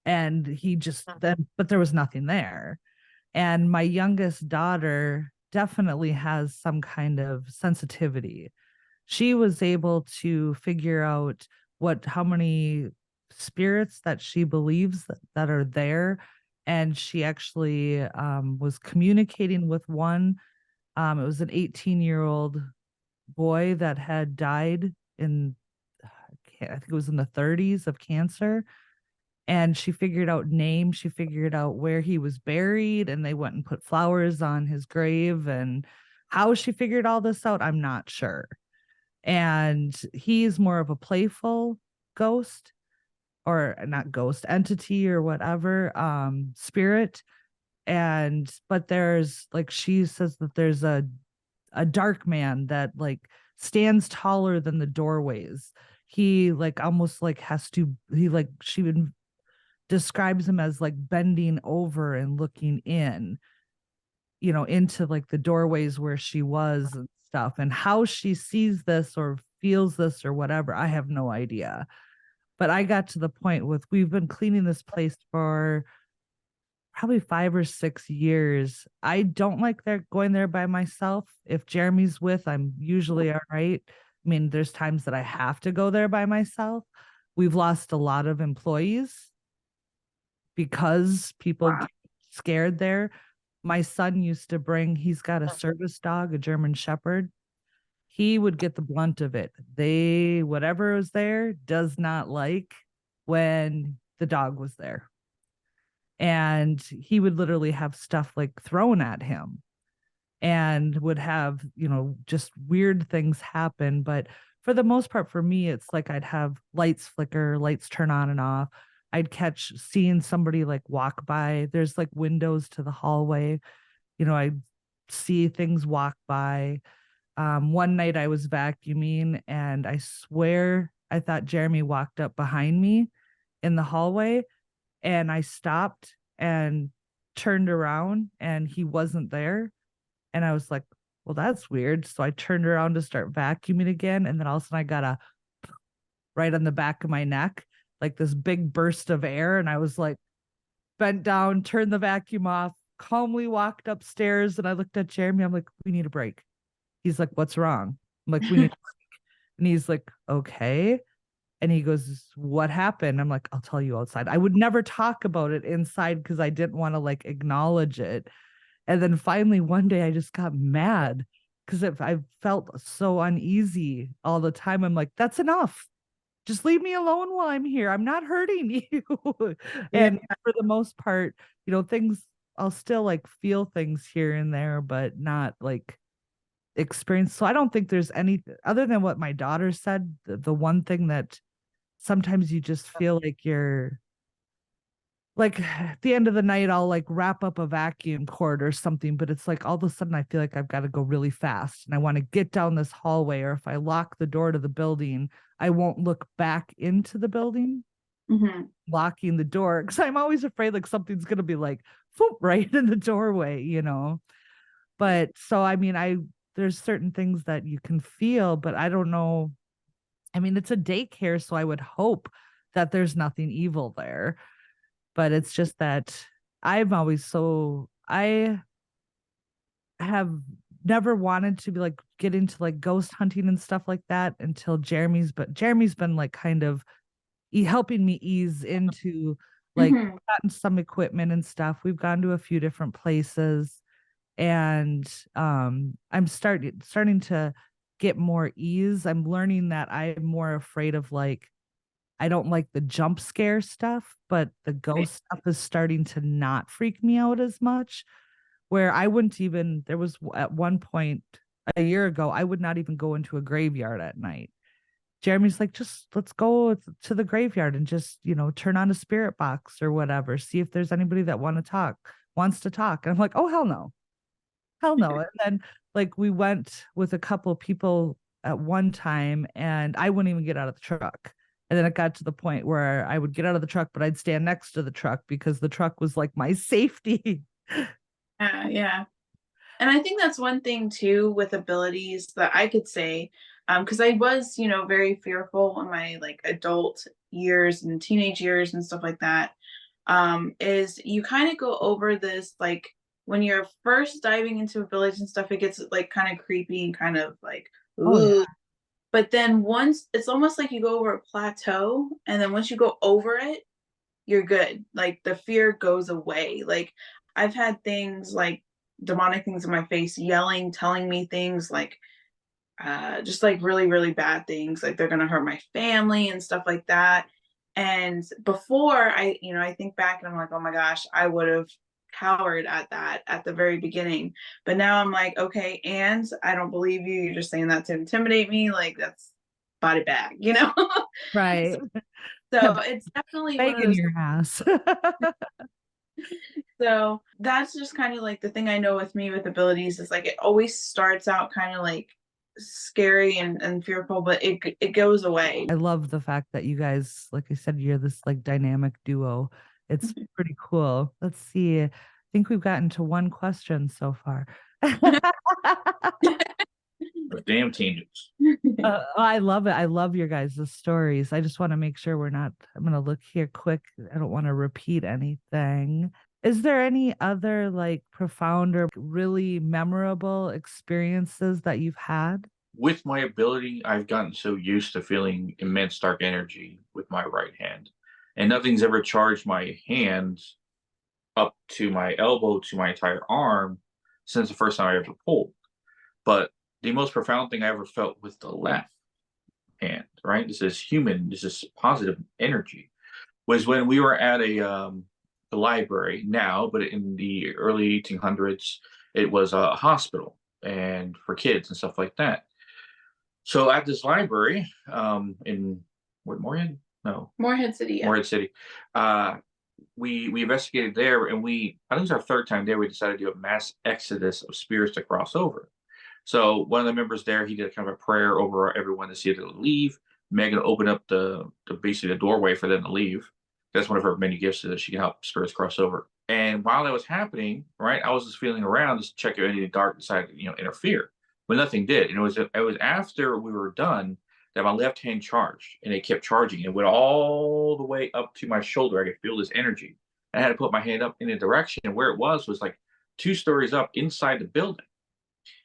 And he just then, but there was nothing there. And my youngest daughter definitely has some kind of sensitivity. She was able to figure out how many spirits that she believes that are there. And she actually was communicating with one. It was an 18-year-old boy that had died I think it was in the 30s of cancer. And she figured out names, she figured out where he was buried, and they went and put flowers on his grave. And how she figured all this out, I'm not sure. And he's more of a playful ghost, or not ghost, entity or whatever, spirit. But there's like, she says that there's a dark man that like stands taller than the doorways. He like almost like she would describes him as like bending over and looking into like the doorways where she was and stuff. And how she sees this or feels this or whatever, I have no idea. But I got to the point with, we've been cleaning this place for probably 5 or 6 years. I don't like going there by myself. If Jeremy's with, I'm usually all right. I mean, there's times that I have to go there by myself. We've lost a lot of employees because people get scared there. My son used to he's got a service dog, a German Shepherd. He would get the blunt of it. Whatever was there does not like when the dog was there. And he would literally have stuff like thrown at him and would have, just weird things happen. But for the most part, for me, it's like I'd have lights flicker, lights turn on and off. I'd seeing somebody like walk by. There's like windows to the hallway. I'd see things walk by. One night I was vacuuming and I swear I thought Jeremy walked up behind me in the hallway, and I stopped and turned around and he wasn't there. And I was like, well, that's weird. So I turned around to start vacuuming again. And then all of a sudden I got a right on the back of my neck, like this big burst of air. And I was like, bent down, turned the vacuum off, calmly walked upstairs. And I looked at Jeremy. I'm like, we need a break. He's like, what's wrong? I'm like, we need a break. And he's like, okay. And he goes, what happened? I'm like, I'll tell you outside. I would never talk about it inside because I didn't want to like acknowledge it. And then finally one day I just got mad because I felt so uneasy all the time. I'm like, that's enough. Just leave me alone while I'm here. I'm not hurting you. And for the most part, things, I'll still like feel things here and there, but not like experience. So I don't think there's any other than what my daughter said. The one thing that sometimes you just feel like you're like at the end of the night, I'll like wrap up a vacuum cord or something, but it's like all of a sudden I feel like I've got to go really fast and I want to get down this hallway, or if I lock the door to the building, I won't look back into the building, locking the door, because I'm always afraid like something's going to be like whoop, right in the doorway, But so, I mean, there's certain things that you can feel, but I don't know. I mean, it's a daycare, so I would hope that there's nothing evil there. But it's just that I have never wanted to be like get into like ghost hunting and stuff like that until Jeremy's been like kind of helping me ease into like gotten some equipment and stuff. We've gone to a few different places, and I'm starting to get more ease. I'm learning that I'm more afraid of like, I don't like the jump scare stuff, but the ghost stuff is starting to not freak me out as much. Where I wouldn't even, there was at one point a year ago, I would not even go into a graveyard at night. Jeremy's like, just let's go to the graveyard and just, turn on a spirit box or whatever, see if there's anybody that wants to talk. And I'm like, oh, hell no. Hell no. And then like we went with a couple of people at one time and I wouldn't even get out of the truck. And then it got to the point where I would get out of the truck, but I'd stand next to the truck because the truck was like my safety. Yeah. And I think that's one thing too with abilities that I could say, because I was, very fearful in my like adult years and teenage years and stuff like that. Is you kind of go over this like when you're first diving into abilities and stuff, it gets like kind of creepy and kind of like, ooh. Oh, yeah. But then once it's almost like you go over a plateau, and then once you go over it, you're good. Like the fear goes away. Like I've had things like demonic things in my face, yelling, telling me things like just like really, really bad things, like they're gonna hurt my family and stuff like that. And before I think back and I'm like, oh my gosh, I would have cowered at that at the very beginning. But now I'm like, okay, and I don't believe you. You're just saying that to intimidate me. Like that's body bag, Right. So it's definitely one of Bag in those. your ass. So that's just kind of like the thing I know with me with abilities is like it always starts out kind of like scary and fearful, but it goes away. I love the fact that you guys, like I said, you're this like dynamic duo. It's pretty cool. Let's see. I think we've gotten to one question so far. Damn tangents. I love it. I love your guys' stories. I just want to make sure I'm going to look here quick. I don't want to repeat anything. Is there any other like profound or really memorable experiences that you've had? With my ability, I've gotten so used to feeling immense dark energy with my right hand. And nothing's ever charged my hands up to my elbow to my entire arm since the first time I ever pulled. But the most profound thing I ever felt was the left hand, right? This is positive energy. Was when we were at the library now, but in the early 1800s, it was a hospital and for kids and stuff like that. So at this library, in what, Morehead? No, Morehead City. Yeah. Morehead City. We investigated there, and I think it was our third time there. We decided to do a mass exodus of spirits to cross over. So one of the members there, he did kind of a prayer over everyone to see if they would leave. Megan opened up the basically the doorway for them to leave. That's one of her many gifts, is that she can help spirits cross over. And while that was happening, right, I was just feeling around just to check if anything dark decided to, interfere, but nothing did. And it was after we were done that my left hand charged, and it kept charging. It went all the way up to my shoulder. I could feel this energy. I had to put my hand up in a direction, and where it was like 2 stories up inside the building.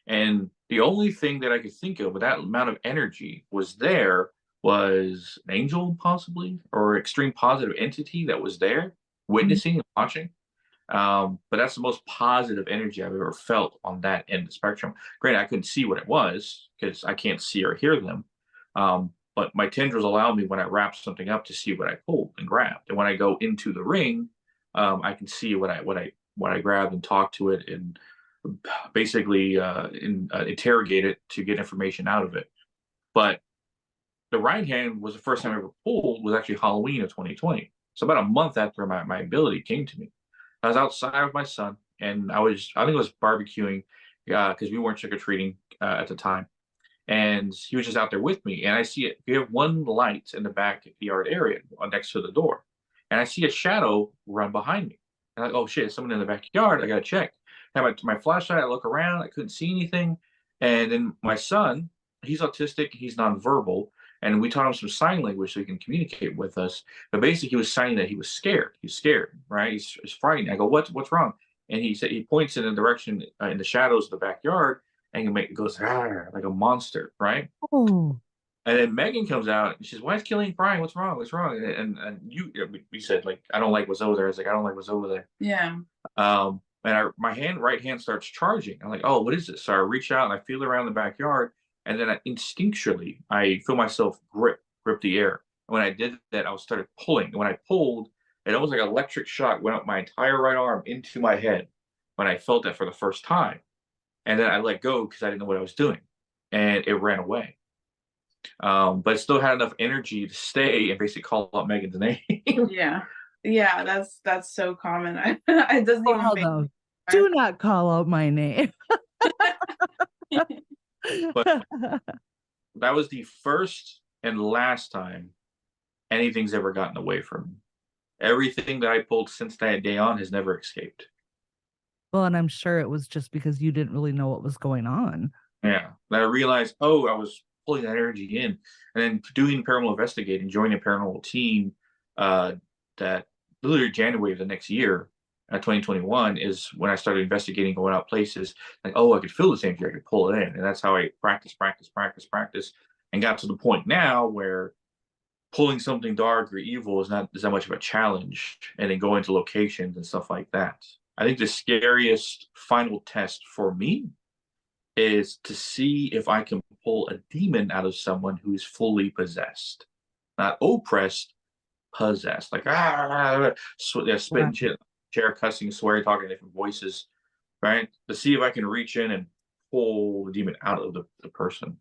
And the only thing that I could think of with that amount of energy was an angel, possibly, or extreme positive entity that was there witnessing and watching. But that's the most positive energy I've ever felt on that end of the spectrum. Granted, I couldn't see what it was because I can't see or hear them. But my tendrils allow me, when I wrap something up, to see what I pulled and grabbed. And when I go into the ring, I can see what I grabbed and talk to it, and basically interrogate it to get information out of it. But the right hand was the first time I ever pulled, was actually Halloween of 2020. So about a month after my ability came to me. I was outside with my son, and I think it was barbecuing, because we weren't trick-or-treating at the time. And he was just out there with me, and I see it. We have one light in the backyard area next to the door, and I see a shadow run behind me. And I'm like, oh shit, there's someone in the backyard. I gotta check. I have my flashlight. I look around. I couldn't see anything. And then my son, he's autistic. He's nonverbal, and we taught him some sign language so he can communicate with us. But basically, he was signing that he was scared. He's scared, right? He's frightened. I go, what's wrong? And he points in the direction in the shadows of the backyard, and it goes like a monster, right? Oh, And then Megan comes out and she says, "Why is Killing crying? What's wrong? What's wrong?" And we said, like, "I don't like what's over there." I was like, "I don't like what's over there." Yeah. And my right hand starts charging. I'm like, "Oh, what is this?" So I reach out and I feel around the backyard, and then instinctually I feel myself grip the air. And when I did that, I started pulling. And when I pulled, it almost like an electric shock went up my entire right arm into my head when I felt that for the first time. And then I let go because I didn't know what I was doing, and it ran away. But it still had enough energy to stay and basically call out Megan's name. Yeah. Yeah, that's so common. It doesn't oh even hell make no. Do not call out my name. But that was the first and last time anything's ever gotten away from me. Everything that I pulled since that day on has never escaped. Well, and I'm sure it was just because you didn't really know what was going on. Yeah. And I realized, I was pulling that energy in. And then doing paranormal investigating, joining a paranormal team, that literally January of the next year, 2021, is when I started investigating, going out places. Like, I could feel the same thing. I could pull it in. And that's how I practice, and got to the point now where pulling something dark or evil is not that much of a challenge, and then going to locations and stuff like that. I think the scariest final test for me is to see if I can pull a demon out of someone who is fully possessed, not oppressed, possessed. Like spitting shit, chair, cussing, swearing, talking different voices, right? To see if I can reach in and pull the demon out of the person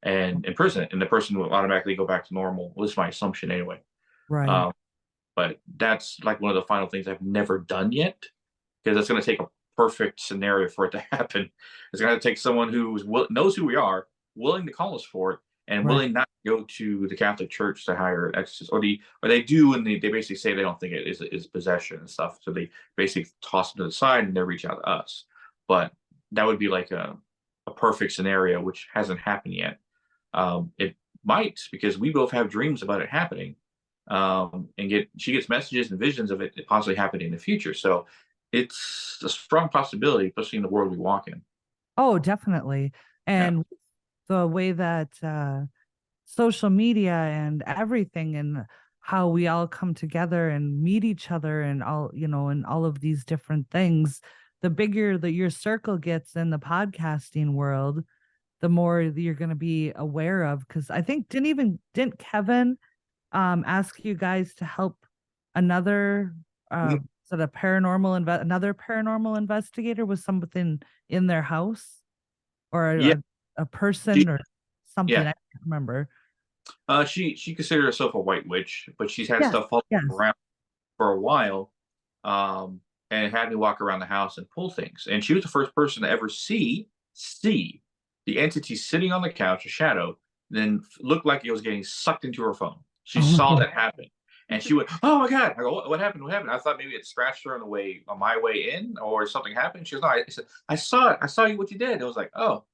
and imprison it, and the person will automatically go back to normal. Well, this is my assumption anyway. Right. But that's like one of the final things I've never done yet, because it's going to take a perfect scenario for it to happen. It's going to take someone who knows who we are, willing to call us for it, and willing not to go to the Catholic Church to hire an exorcist, or they do, and they basically say they don't think it is possession and stuff. So they basically toss it to the side and they reach out to us. But that would be like a perfect scenario, which hasn't happened yet. It might, because we both have dreams about it happening, and she gets messages and visions of it possibly happening in the future. So it's a strong possibility, especially in the world we walk in. Oh, definitely. And the way that social media and everything, and how we all come together and meet each other, and and all of these different things, the bigger that your circle gets in the podcasting world, the more that you're going to be aware of. Because I think didn't Kevin ask you guys to help another another paranormal investigator with something in their house, or a person or something? I can't remember. She considered herself a white witch, but she's had stuff following around for a while, and had me walk around the house and pull things. And she was the first person to ever see the entity sitting on the couch, a shadow, then looked like it was getting sucked into her phone. She Oh my saw God. that happen. And she went, "Oh my God." I go, what happened? What happened? I thought maybe it scratched her on my way in or something happened. She goes, "No." I said, "I saw it. I saw you what you did." It was like, "Oh,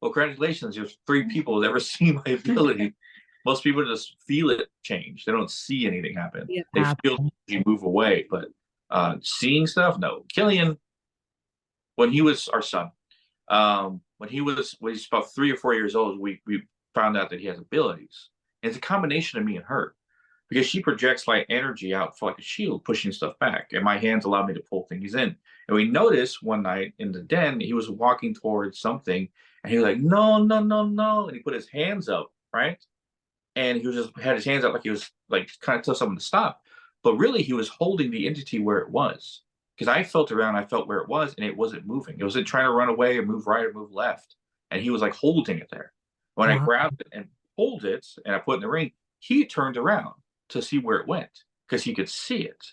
well, congratulations. There's 3 people who've ever seen my ability." Most people just feel it change. They don't see anything happen. It They feel happened. you move away, but seeing stuff, no. Killian, when he was our son, when he was about 3 or 4 years old, we found out that he has abilities. And it's a combination of me and her because she projects like energy out for like a shield, pushing stuff back, and my hands allow me to pull things in. And we noticed one night in the den, he was walking towards something, and he was like, "No, no, no, no," and he put his hands up, right? And he was just had his hands up like he was like kind of tell someone to stop, but really he was holding the entity where it was. Because I felt around, I felt where it was, and it wasn't moving. It wasn't trying to run away or move right or move left, and he was like holding it there. When I Wow. grabbed it and pulled it, and I put it in the ring, he turned around to see where it went because he could see it,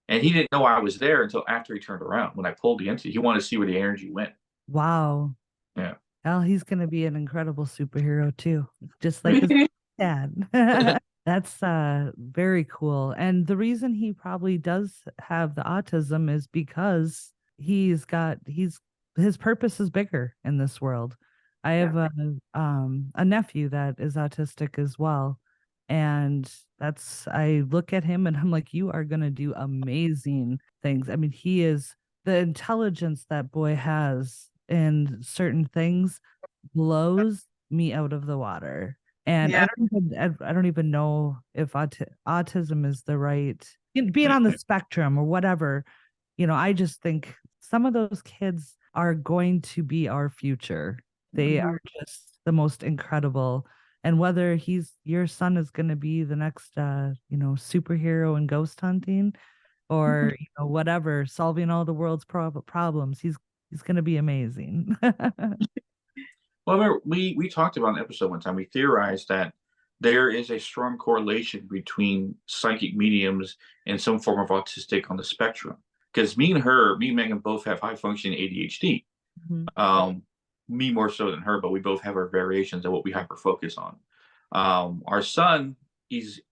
and he didn't know I was there until after he turned around. When I pulled the entity, he wanted to see where the energy went. Wow. Yeah. Well, he's going to be an incredible superhero too, just like his dad. That's very cool. And the reason he probably does have the autism is because his purpose is bigger in this world. I have a nephew that is autistic as well. And I look at him and I'm like, you are going to do amazing things. I mean, the intelligence that boy has in certain things blows me out of the water. And Yeah. I don't even know if autism is the right being on the spectrum or whatever. I just think some of those kids are going to be our future. They are just the most incredible. And whether your son is going to be the next superhero in ghost hunting or whatever, solving all the world's problems, he's going to be amazing. Well, I remember we talked about an episode one time. We theorized that there is a strong correlation between psychic mediums and some form of autistic on the spectrum. Because me and Megan both have high functioning ADHD. Mhm. Me more so than her, but we both have our variations of what we hyper focus on. Our son, he's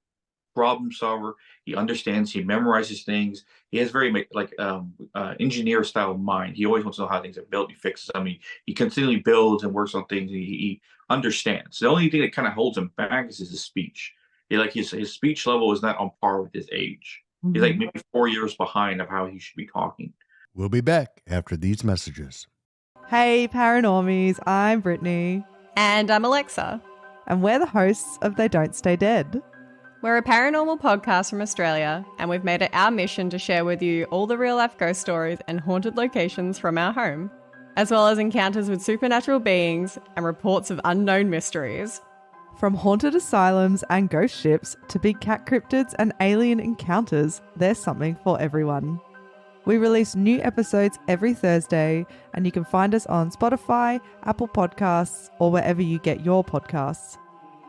problem solver. He understands. He memorizes things. He has very like engineer style mind. He always wants to know how things are built. He fixes them. He continually builds and works on things. He understands. The only thing that kind of holds him back is his speech. His speech level is not on par with his age. He's like maybe 4 years behind of how he should be talking. We'll be back after these messages. Hey, Paranormies, I'm Brittany. And I'm Alexa. And we're the hosts of They Don't Stay Dead. We're a paranormal podcast from Australia, and we've made it our mission to share with you all the real-life ghost stories and haunted locations from our home, as well as encounters with supernatural beings and reports of unknown mysteries. From haunted asylums and ghost ships to big cat cryptids and alien encounters, there's something for everyone. We release new episodes every Thursday, and you can find us on Spotify, Apple Podcasts, or wherever you get your podcasts.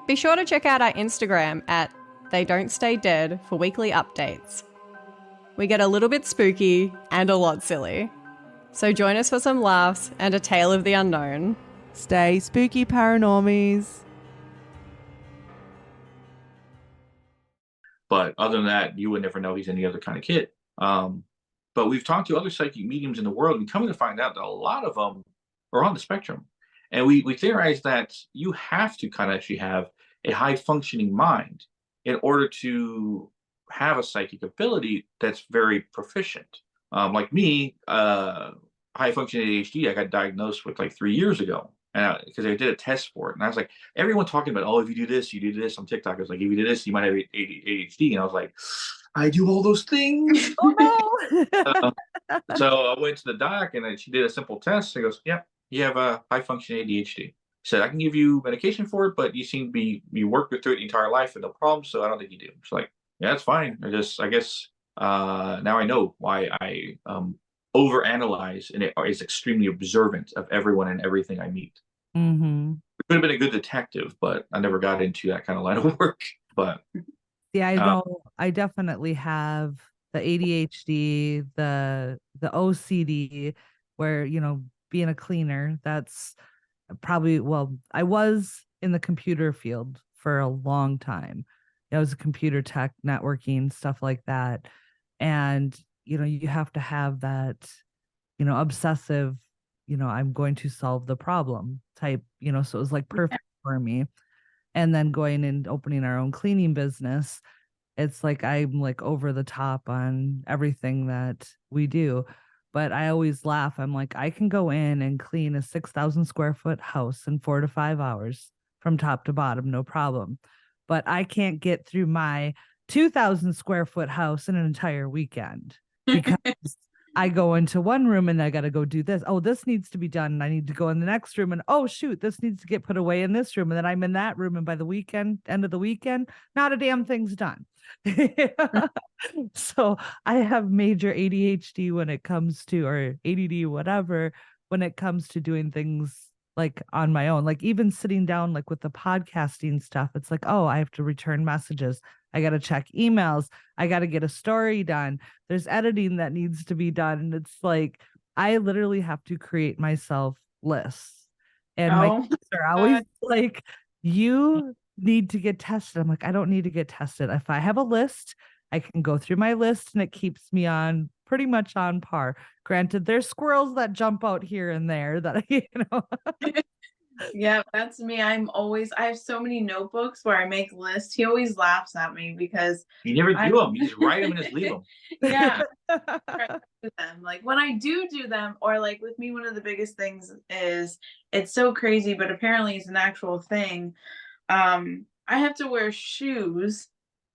Be sure to check out our Instagram at They Don't Stay Dead for weekly updates. We get a little bit spooky and a lot silly. So join us for some laughs and a tale of the unknown. Stay spooky, Paranormies. But other than that, you would never know he's any other kind of kid. But we've talked to other psychic mediums in the world, and coming to find out that a lot of them are on the spectrum. And we theorize that you have to kind of actually have a high functioning mind in order to have a psychic ability that's very proficient. Like me, high functioning ADHD, I got diagnosed with like 3 years ago. And because I did a test for it, and I was like, everyone talking about, oh, if you do this on TikTok. I was like, if you do this, you might have ADHD. And I was like, I do all those things. Oh no. So I went to the doc, and she did a simple test. She goes, "Yeah, you have a high functioning ADHD." Said, "I can give you medication for it, but you seem to be you worked through it the entire life with no problem, so I don't think you do." She's like, "Yeah, that's fine. I guess now I know why I overanalyze and it is extremely observant of everyone and everything I meet." Mm-hmm. Could have been a good detective, but I never got into that kind of line of work. But Yeah, I know. I definitely have the ADHD, the OCD, where being a cleaner. That's probably I was in the computer field for a long time. I was a computer tech, networking, stuff like that. And, you have to have that, obsessive, I'm going to solve the problem type, so it was like perfect for me. And then going and opening our own cleaning business, it's like I'm like over the top on everything that we do. But I always laugh. I'm like, I can go in and clean a 6,000 square foot house in 4 to 5 hours from top to bottom, no problem. But I can't get through my 2,000 square foot house in an entire weekend because I go into one room and I got to go do this. Oh, this needs to be done. And I need to go in the next room. And oh, shoot, this needs to get put away in this room. And then I'm in that room. And by the end of the weekend, not a damn thing's done. So I have major ADHD when it comes to, or ADD, whatever, when it comes to doing things like on my own, like even sitting down, like with the podcasting stuff, it's like, oh, I have to return messages. I got to check emails. I got to get a story done. There's editing that needs to be done. And it's like, I literally have to create myself lists. And my kids are always like, you need to get tested. I'm like, I don't need to get tested. If I have a list, I can go through my list and it keeps me on pretty much on par. Granted, there's squirrels that jump out here and there that, Yeah, that's me. I have so many notebooks where I make lists. He always laughs at me because you never do them. You just write them and just leave them. Yeah. Them. Like when I do them, or like with me, one of the biggest things is, it's so crazy, but apparently it's an actual thing. I have to wear shoes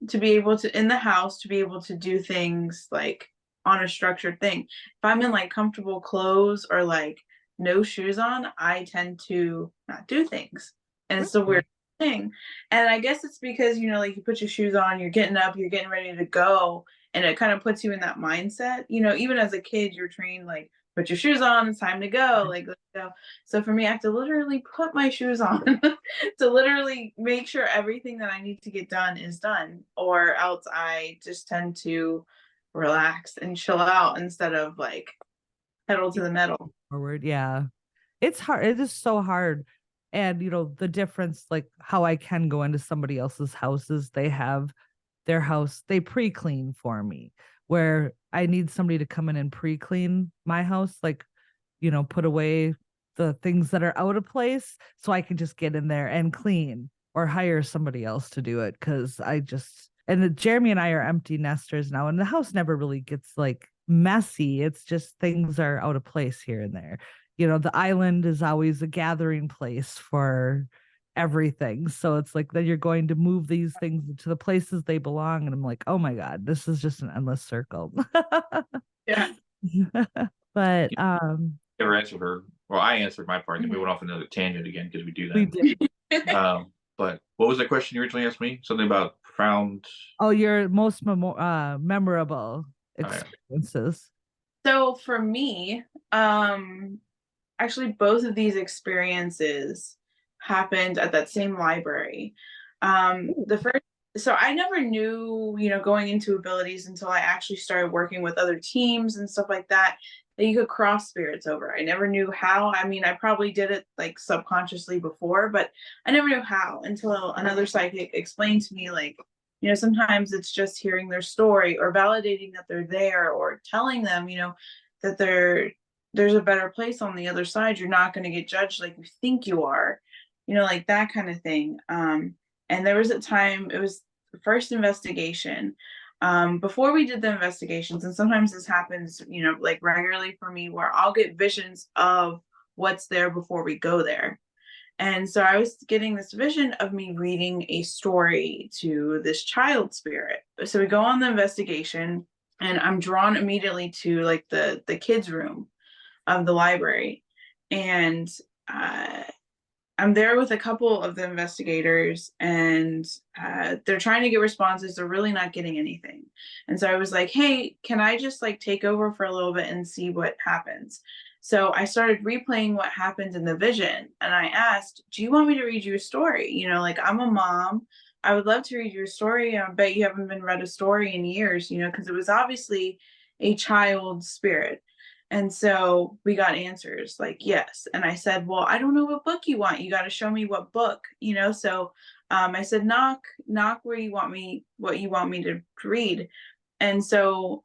to be able to, in the house, to be able to do things like on a structured thing. If I'm in like comfortable clothes or like no shoes on, I tend to not do things. And it's a weird thing. And I guess it's because, like you put your shoes on, you're getting up, you're getting ready to go. And it kind of puts you in that mindset. Even as a kid, you're trained like, put your shoes on, it's time to go. Like, let's go. So for me, I have to literally put my shoes on to literally make sure everything that I need to get done is done. Or else I just tend to relax and chill out instead of like pedal to the metal. Forward. Yeah. It's hard. It is so hard. And the difference, like how I can go into somebody else's houses, they have their house, they pre-clean for me, where I need somebody to come in and pre-clean my house, like, put away the things that are out of place so I can just get in there and clean, or hire somebody else to do it. Cause Jeremy and I are empty nesters now, and the house never really gets like messy. It's just things are out of place here and there. The island is always a gathering place for everything. So it's like then you're going to move these things to the places they belong. And I'm like, oh my God, this is just an endless circle. Yeah. But Never answered her. Well, I answered my part, and we went off another tangent again because we do that. We did. But what was the question you originally asked me? Something about profound. Oh, your most memorable experiences. So for me, actually both of these experiences happened at that same library. The first, so I never knew, going into abilities until I actually started working with other teams and stuff like that you could cross spirits over. I never knew how. I mean, I probably did it like subconsciously before, but I never knew how until another psychic explained to me, like, sometimes it's just hearing their story or validating that they're there, or telling them, that there's a better place on the other side. You're not going to get judged like you think you are, like that kind of thing. And there was a time, it was the first investigation. Before we did the investigations, and sometimes this happens, like regularly for me, where I'll get visions of what's there before we go there. And so I was getting this vision of me reading a story to this child spirit. So we go on the investigation, and I'm drawn immediately to like the kids' room of the library. And I'm there with a couple of the investigators, and they're trying to get responses. They're really not getting anything. And so I was like, hey, can I just like take over for a little bit and see what happens? So I started replaying what happened in the vision. And I asked, do you want me to read you a story? Like, I'm a mom. I would love to read you a story. I bet you haven't been read a story in years, because it was obviously a child spirit. And so we got answers like, yes. And I said, well, I don't know what book you want. You got to show me what book, you know? So I said, knock where you want me, what you want me to read. And so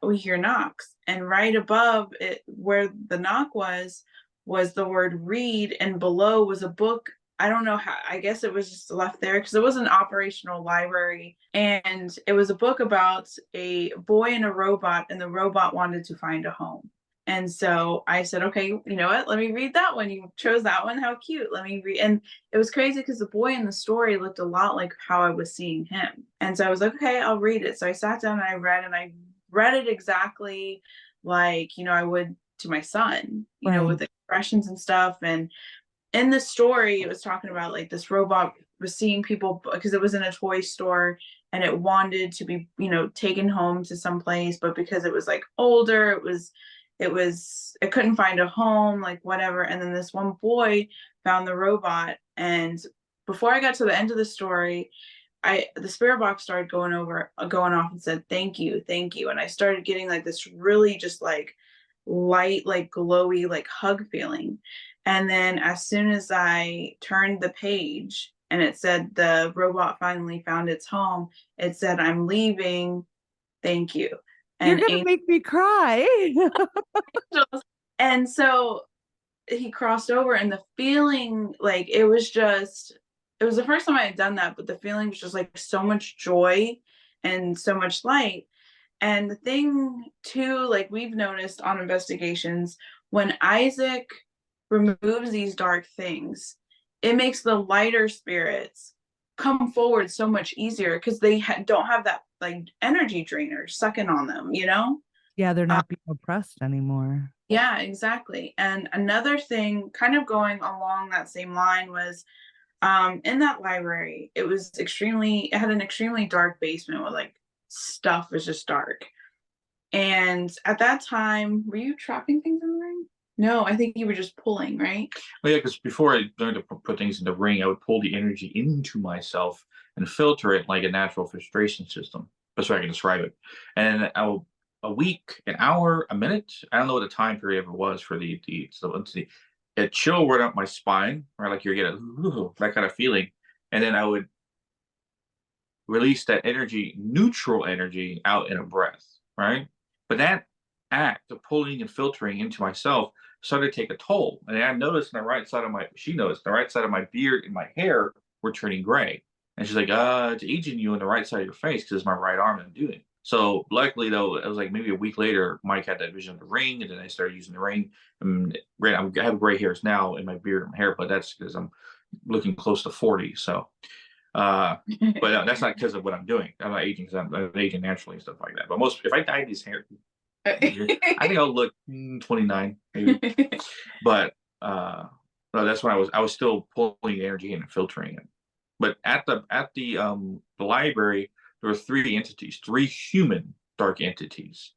we hear knocks, and right above it, where the knock was the word read, and below was a book. I don't know how, I guess it was just left there because it was an operational library. And it was a book about a boy and a robot, and the robot wanted to find a home. And so I said, okay, you know what? Let me read that one. You chose that one. How cute. Let me read. And it was crazy because the boy in the story looked a lot like how I was seeing him. And so I was like, okay, I'll read it. So I sat down and I read it exactly like, you know, I would to my son, you know, with expressions and stuff. And in the story, it was talking about like this robot was seeing people because it was in a toy store, and it wanted to be, you know, taken home to some place, but because it was like older, it couldn't find a home, like whatever. And then this one boy found the robot, and before I got to the end of the story, the spirit box started going off and said thank you, and I started getting like this really just like light, like glowy, like hug feeling. And then as soon as I turned the page and it said the robot finally found its home, it said, I'm leaving, thank you. You're And gonna make me cry. and so he crossed over, and the feeling, like it was the first time I had done that, but the feeling was just like so much joy and so much light. And the thing too, like we've noticed on investigations, when Isaac removes these dark things, it makes the lighter spirits come forward so much easier because they don't have that like energy drainer sucking on them, you know? Yeah, they're not being oppressed anymore. Yeah, exactly. And another thing kind of going along that same line was in that library, it had an extremely dark basement where like stuff was just dark. And at that time, were you trapping things in the ring? No, I think you were just pulling, right? Well, yeah, because before I learned to put things in the ring, I would pull the energy into myself and filter it like a natural filtration system. That's why I can describe it. And a week, an hour, a minute, I don't know what the time period ever was for it chill right up my spine, right? Like you're getting that kind of feeling. And then I would release that energy, neutral energy, out in a breath, right? But that act of pulling and filtering into myself started to take a toll. And I noticed she noticed the right side of my beard and my hair were turning gray. And she's like, it's aging you on the right side of your face because it's my right arm that I'm doing. So luckily though, it was like maybe a week later, Mike had that vision of the ring, and then I started using the ring. And I have gray hairs now in my beard and my hair, but that's because I'm looking close to 40. So but that's not because of what I'm doing. I'm not aging because I'm aging naturally and stuff like that. But if I dyed these hair, I think I'll look 29 maybe. But no, that's when I was still pulling the energy in and filtering it. But at the library, there were three human dark entities.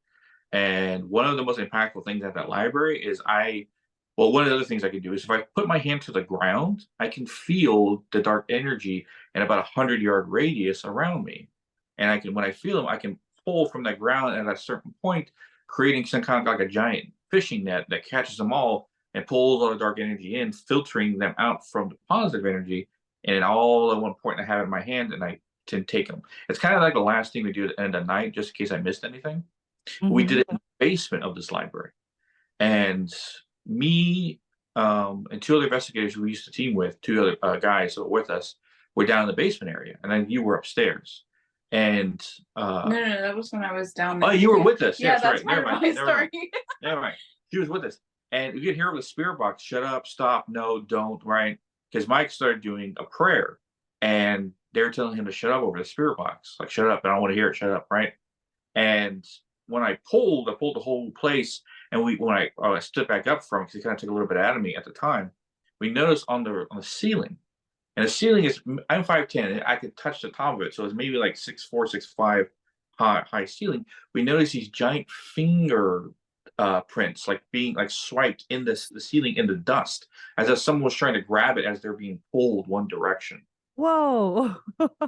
And one of the most impactful things at that library is one of the other things I can do is if I put my hand to the ground, I can feel the dark energy in about 100-yard radius around me. And when I feel them, I can pull from the ground at a certain point, creating some kind of like a giant fishing net that catches them all and pulls all the dark energy in, filtering them out from the positive energy. And all at one point I have in my hand, and I can take them. It's kind of like the last thing we do at the end of the night, just in case I missed anything. We did it in the basement of this library. And me and two other investigators we used to team with, two other guys that were with us, were down in the basement area, and then you were upstairs. And no, that was when I was down there. Oh, you were with us. Yeah, Yes, that's right. part of my story. Never mind. She was with us, and you could hear the spirit box, shut up, stop, no, don't, right? Because Mike started doing a prayer, and they were telling him to shut up over the spirit box, like shut up, I don't want to hear it, shut up, right? And when I pulled the whole place, and when I stood back up from it, because it kind of took a little bit out of me at the time, we noticed on the ceiling, and the ceiling is, I'm 5'10", I could touch the top of it, so it's maybe like 6'4", 6'5" high ceiling. We noticed these giant finger prints, like being like swiped in the ceiling in the dust, as if someone was trying to grab it as they're being pulled one direction. Whoa.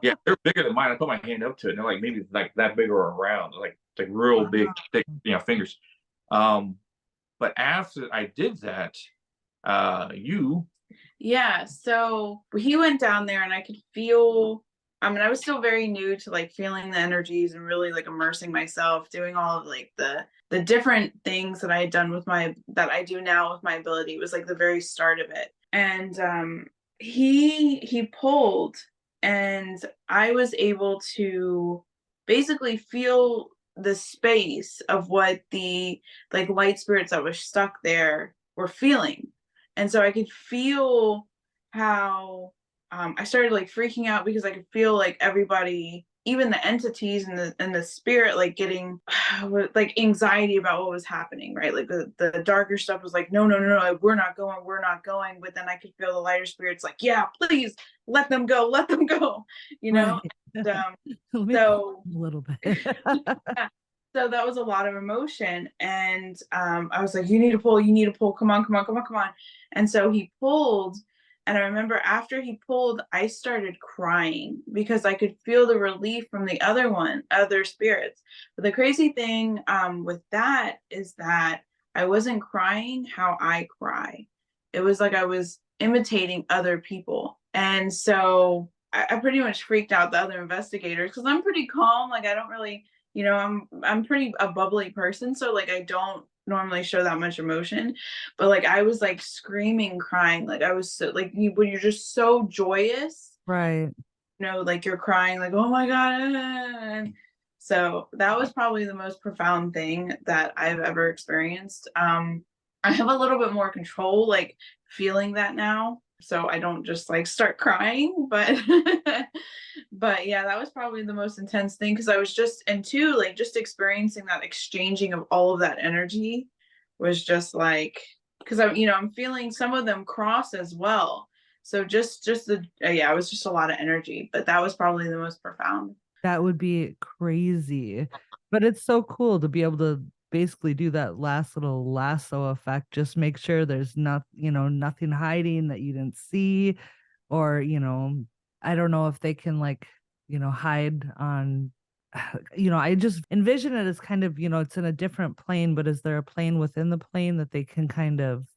Yeah, they're bigger than mine. I put my hand up to it, and they're like maybe like that big or around, like real big, thick, fingers. But after I did that, you Yeah, so he went down there and I could feel, I mean, I was still very new to like feeling the energies and really like immersing myself, doing all of like the different things that I had done with that I do now with my ability. It was like the very start of it. And he pulled, and I was able to basically feel the space of what the like light spirits that were stuck there were feeling. And so I could feel how I started like freaking out because I could feel like everybody, even the entities and the spirit, like getting like anxiety about what was happening, right? Like the darker stuff was like, no, no, no, no, we're not going, we're not going. But then I could feel the lighter spirits like, yeah, please let them go, let them go, you know? Right. And, Let me so a little bit. yeah. So that was a lot of emotion. And I was like, you need to pull, you need to pull. Come on, come on, come on, come on. And so he pulled. And I remember after he pulled, I started crying because I could feel the relief from the other spirits. But the crazy thing with that is that I wasn't crying how I cry. It was like I was imitating other people. And so I pretty much freaked out the other investigators because I'm pretty calm. Like I don't really, I'm pretty a bubbly person, so like I don't normally show that much emotion, but like I was like screaming, crying, like I was so like when you're just so joyous, Right. like you're crying, like oh my god. So that was probably the most profound thing that I've ever experienced. I have a little bit more control, like feeling that now, so I don't just like start crying, but but yeah, that was probably the most intense thing because I was just, and two, like just experiencing that exchanging of all of that energy was just like, because I'm feeling some of them cross as well. So just the yeah, it was just a lot of energy, but that was probably the most profound. That would be crazy. But it's so cool to be able to basically do that last little lasso effect. Just make sure there's nothing hiding that you didn't see, or, I don't know if they can like, hide on, I just envision it as kind of, it's in a different plane, but is there a plane within the plane that they can kind of,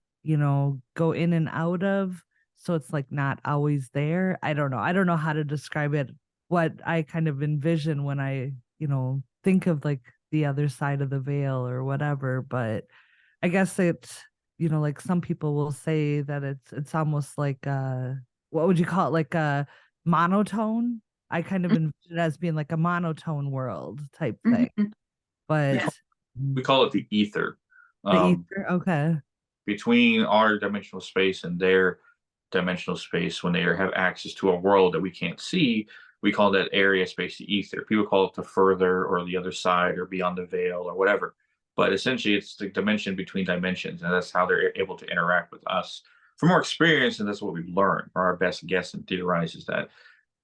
go in and out of? So it's like not always there. I don't know. I don't know how to describe it, what I kind of envision when I, think of like the other side of the veil or whatever. But I guess it's, like some people will say that it's almost like what would you call it? Like a monotone. I kind of envision it as being like a monotone world type thing. Mhm. But Yeah. we call it the ether. the ether, okay. Between our dimensional space and their dimensional space, when they have access to a world that we can't see, we call that area space the ether. People call it the further or the other side or beyond the veil or whatever. But essentially, it's the dimension between dimensions, and that's how they're able to interact with us. From our experience, and that's what we've learned, or our best guess and theorize, is that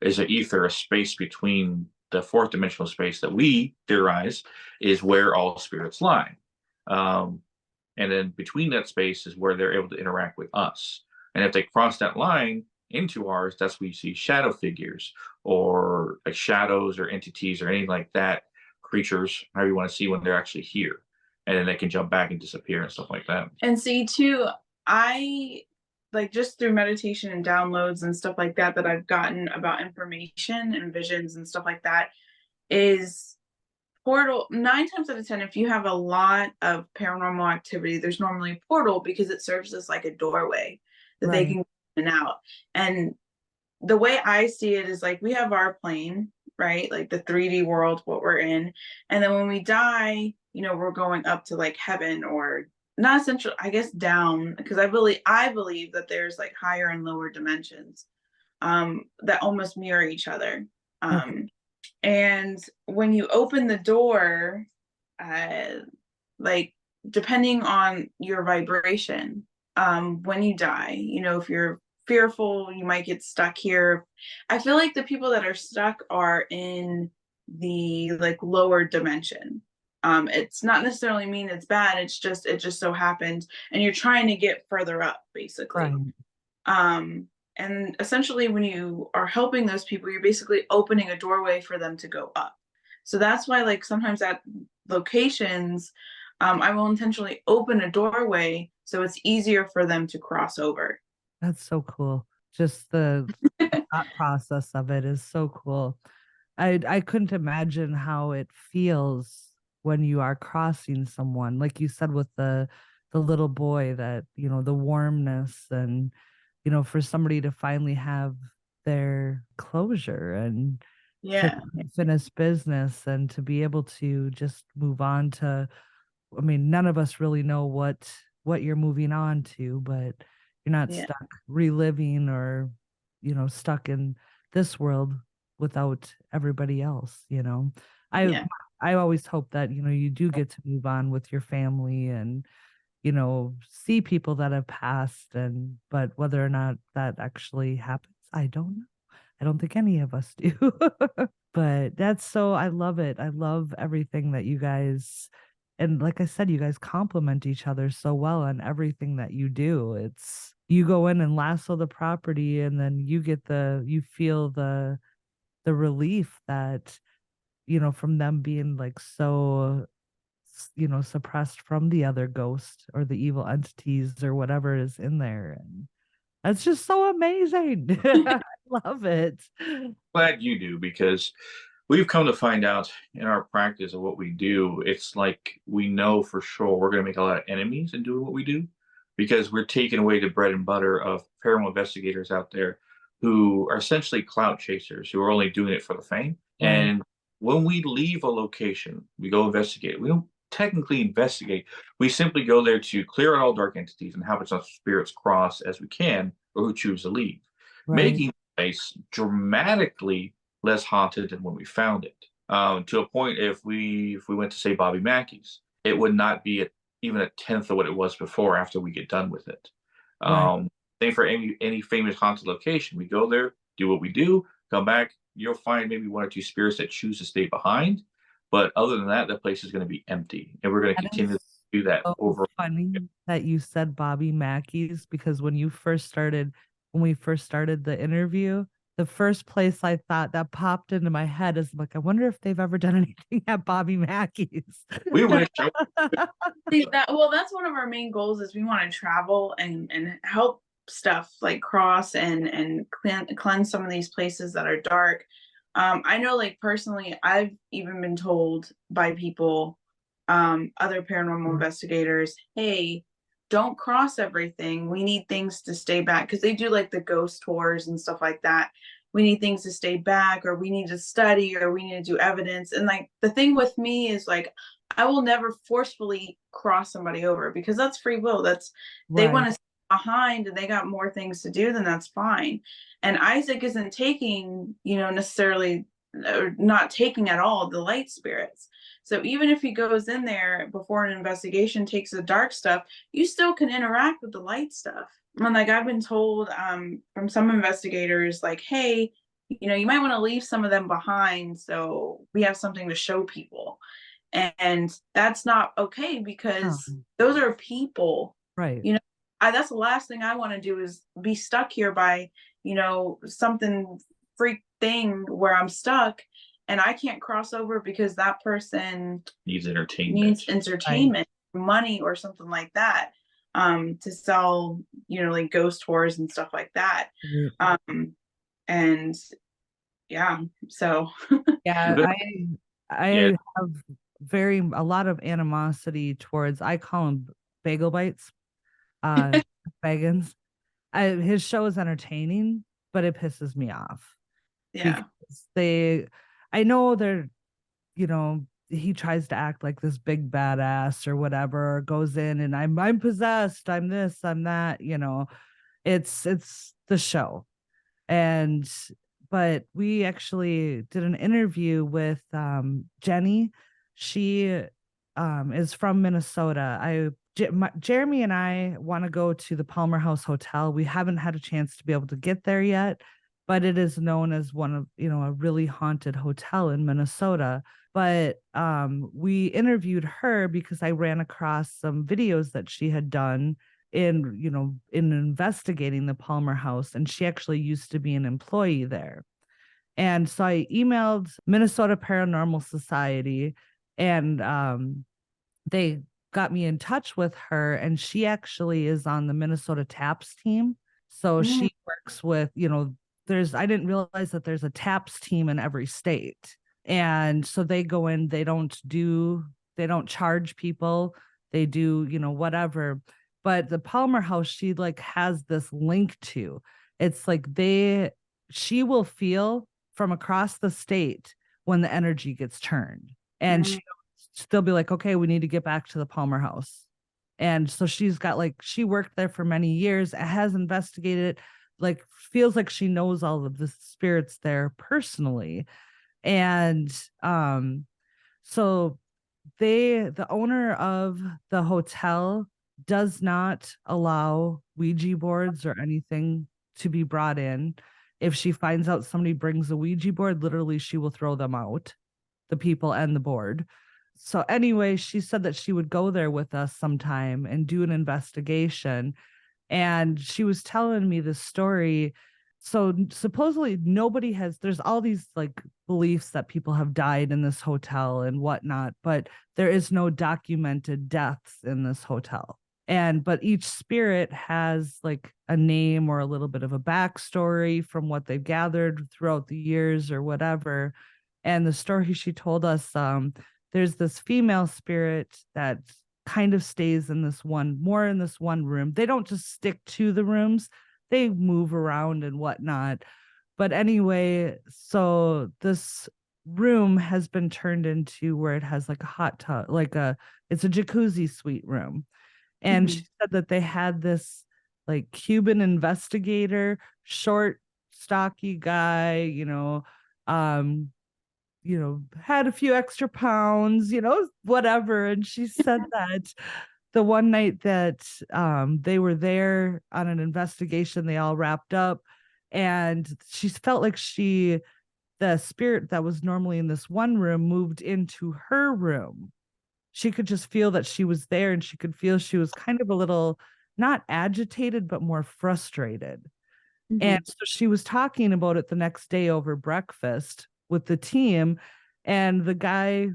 is an ether, a space between the fourth dimensional space that we theorize is where all spirits lie. Um, and then between that space is where they're able to interact with us. And if they cross that line into ours, that's where you see shadow figures or like shadows or entities or anything like that, creatures, however you want to see when they're actually here. And then they can jump back and disappear and stuff like that. And see too, I like just through meditation and downloads and stuff like that I've gotten about information and visions and stuff like that is portal. 9 times out of 10, if you have a lot of paranormal activity, there's normally a portal because it serves as like a doorway that they can go in and out. And the way I see it is like we have our plane, right? Like the 3D world, what we're in. And then when we die, we're going up to like heaven, or not essential, I guess down, because I believe that there's like higher and lower dimensions that almost mirror each other. And when you open the door, like depending on your vibration, when you die, if you're fearful, you might get stuck here. I feel like the people that are stuck are in the like lower dimension. It's not necessarily mean it's bad. It just so happened, and you're trying to get further up, basically. And essentially, when you are helping those people, you're basically opening a doorway for them to go up. So that's why, like, sometimes at locations, I will intentionally open a doorway so it's easier for them to cross over. That's so cool. Just the thought process of it is so cool. I couldn't imagine how it feels when you are crossing someone, like you said with the little boy, that the warmness, and for somebody to finally have their closure and to Yeah. finish business and to be able to just move on to, I mean, none of us really know what you're moving on to, but you're not Yeah. stuck reliving or stuck in this world without everybody else. I Yeah. I always hope that you do get to move on with your family and see people that have passed, and but whether or not that actually happens, I don't know. I don't think any of us do. But that's so, I love it. I love everything that you guys, and like I said, you guys complement each other so well on everything that you do. It's, you go in and lasso the property, and then you feel the relief that from them being like so suppressed from the other ghost or the evil entities or whatever is in there. And that's just so amazing. I love it. Glad you do, because we've come to find out in our practice of what we do, it's like we know for sure we're going to make a lot of enemies in doing what we do, because we're taking away the bread and butter of paranormal investigators out there who are essentially clout chasers who are only doing it for the fame. Right. And when we leave a location, we go investigate. We don't technically investigate. We simply go there to clear out all dark entities and have as much spirits cross as we can, or who choose to leave, Right. making the place dramatically less haunted than when we found it. To a point, if we went to say Bobby Mackey's, it would not be even a tenth of what it was before after we get done with it. Right. Same for any famous haunted location. We go there, do what we do, come back. You'll find maybe one or two spirits that choose to stay behind, but other than that, the place is going to be empty, and we're going to That continue is to do that so over. funny that you said Bobby Mackey's, because when we first started the interview, the first place I thought that popped into my head is like, I wonder if they've ever done anything at Bobby Mackey's. We wish. See, that's one of our main goals is we want to travel and help stuff like cross and cleanse some of these places that are dark. I know, like personally, I've even been told by people, other paranormal investigators, hey, don't cross everything. We need things to stay back, because they do like the ghost tours and stuff like that. We need things to stay back, or we need to study, or we need to do evidence. And like the thing with me is like, I will never forcefully cross somebody over, because that's free will. That's, they want to stay behind and they got more things to do, then that's fine. And Isaac isn't taking, necessarily, or not taking at all, the light spirits. So even if he goes in there before an investigation, takes the dark stuff, you still can interact with the light stuff. And like I've been told from some investigators, like, hey, you might want to leave some of them behind so we have something to show people. And that's not okay, because those are people. Right. That's the last thing I want to do is be stuck here by, something freak thing where I'm stuck and I can't cross over because that person Needs entertainment. Money or something like that, to sell, like ghost tours and stuff like that. And yeah, so yeah, I have a lot of animosity towards, I call them bagel bites, Bagans. His show is entertaining, but it pisses me off. Yeah. Because I know they're, he tries to act like this big badass or whatever, goes in and I'm possessed, I'm this, I'm that, it's the show. And but we actually did an interview with Jenny. She is from Minnesota. Jeremy and I want to go to the Palmer House Hotel. We haven't had a chance to be able to get there yet, but it is known as one of, a really haunted hotel in Minnesota. But we interviewed her because I ran across some videos that she had done in investigating the Palmer House, and she actually used to be an employee there. And so I emailed Minnesota Paranormal Society, and they got me in touch with her, and she actually is on the Minnesota Taps team. So she works with, I didn't realize that there's a Taps team in every state. And so they go in, they don't charge people. They do, whatever. But the Palmer House, she like has this link to. It's like she will feel from across the state when the energy gets turned. And they'll be like, okay, we need to get back to the Palmer House. And so she worked there for many years, has investigated, like feels like she knows all of the spirits there personally. And so the owner of the hotel does not allow Ouija boards or anything to be brought in. If she finds out somebody brings a Ouija board, literally she will throw them out, the people and the board. So anyway, she said that she would go there with us sometime and do an investigation. And she was telling me this story. So supposedly there's all these like beliefs that people have died in this hotel and whatnot, but there is no documented deaths in this hotel. But each spirit has like a name or a little bit of a backstory from what they've gathered throughout the years or whatever. And the story she told us, there's this female spirit that kind of stays in this one room. They don't just stick to the rooms, they move around and whatnot. But anyway, so this room has been turned into where it has like a hot tub, it's a jacuzzi suite room. And she said that they had this like Cuban investigator, short, stocky guy, had a few extra pounds, whatever. And she said that the one night that they were there on an investigation, they all wrapped up, and she felt like the spirit that was normally in this one room moved into her room. She could just feel that she was there, and she could feel she was kind of a little, not agitated, but more frustrated. And so she was talking about it the next day over breakfast with the team, and the guy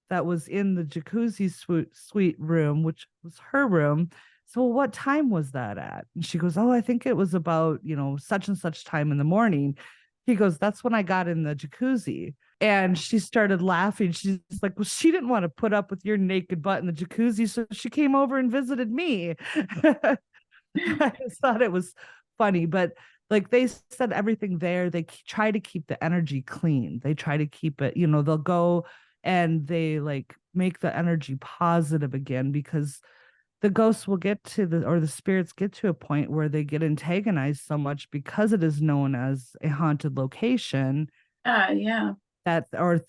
that was in the jacuzzi suite room, which was her room, so what time was that at? And she goes, oh, I think it was about, such and such time in the morning. He goes, that's when I got in the jacuzzi. And she started laughing. She's like, well, she didn't want to put up with your naked butt in the jacuzzi, so she came over and visited me. I just thought it was funny, but like they said, everything there, they try to keep the energy clean. They try to keep it, they'll go and they like make the energy positive again, because the ghosts will or the spirits get to a point where they get antagonized so much because it is known as a haunted location. Yeah.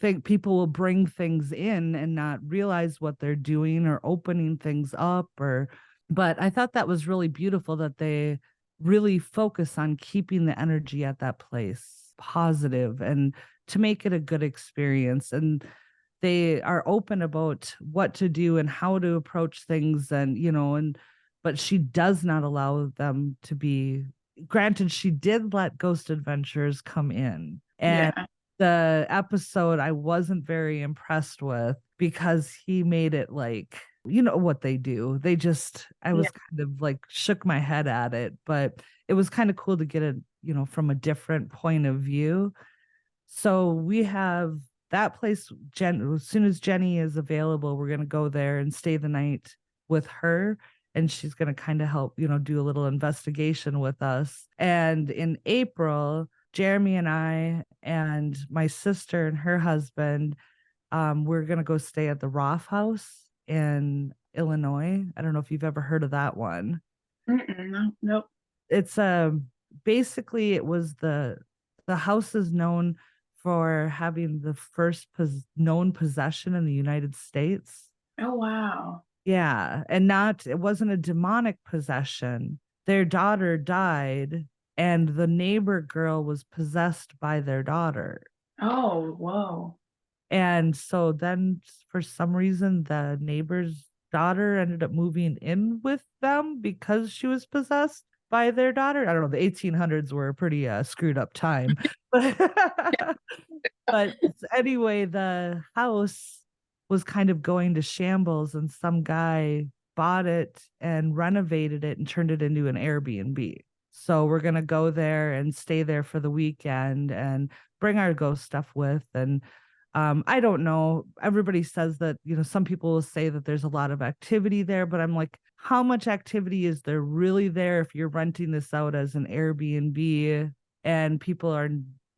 Think people will bring things in and not realize what they're doing or opening things up but I thought that was really beautiful that they really focus on keeping the energy at that place positive and to make it a good experience. And they are open about what to do and how to approach things, but she does not allow them to be. Granted, she did let Ghost Adventures come in, and the episode I wasn't very impressed with because he made it like, what they do. I was kind of like shook my head at it, but it was kind of cool to get it, from a different point of view. So we have that place. As soon as Jenny is available, we're going to go there and stay the night with her. And she's going to kind of help, do a little investigation with us. And in April, Jeremy and I and my sister and her husband, we're going to go stay at the Roth House in Illinois. I don't know if you've ever heard of that one. No, nope. It's basically it was the house is known for having the first known possession in the United States. Oh, wow. Yeah. And it wasn't a demonic possession. Their daughter died and the neighbor girl was possessed by their daughter. Oh, whoa. And so then for some reason, the neighbor's daughter ended up moving in with them because she was possessed by their daughter. I don't know. The 1800s were a pretty screwed up time. But anyway, the house was kind of going to shambles, and some guy bought it and renovated it and turned it into an Airbnb. So we're going to go there and stay there for the weekend and bring our ghost stuff with. And I don't know. Everybody says that, some people will say that there's a lot of activity there, but I'm like, how much activity is there really there if you're renting this out as an Airbnb and people are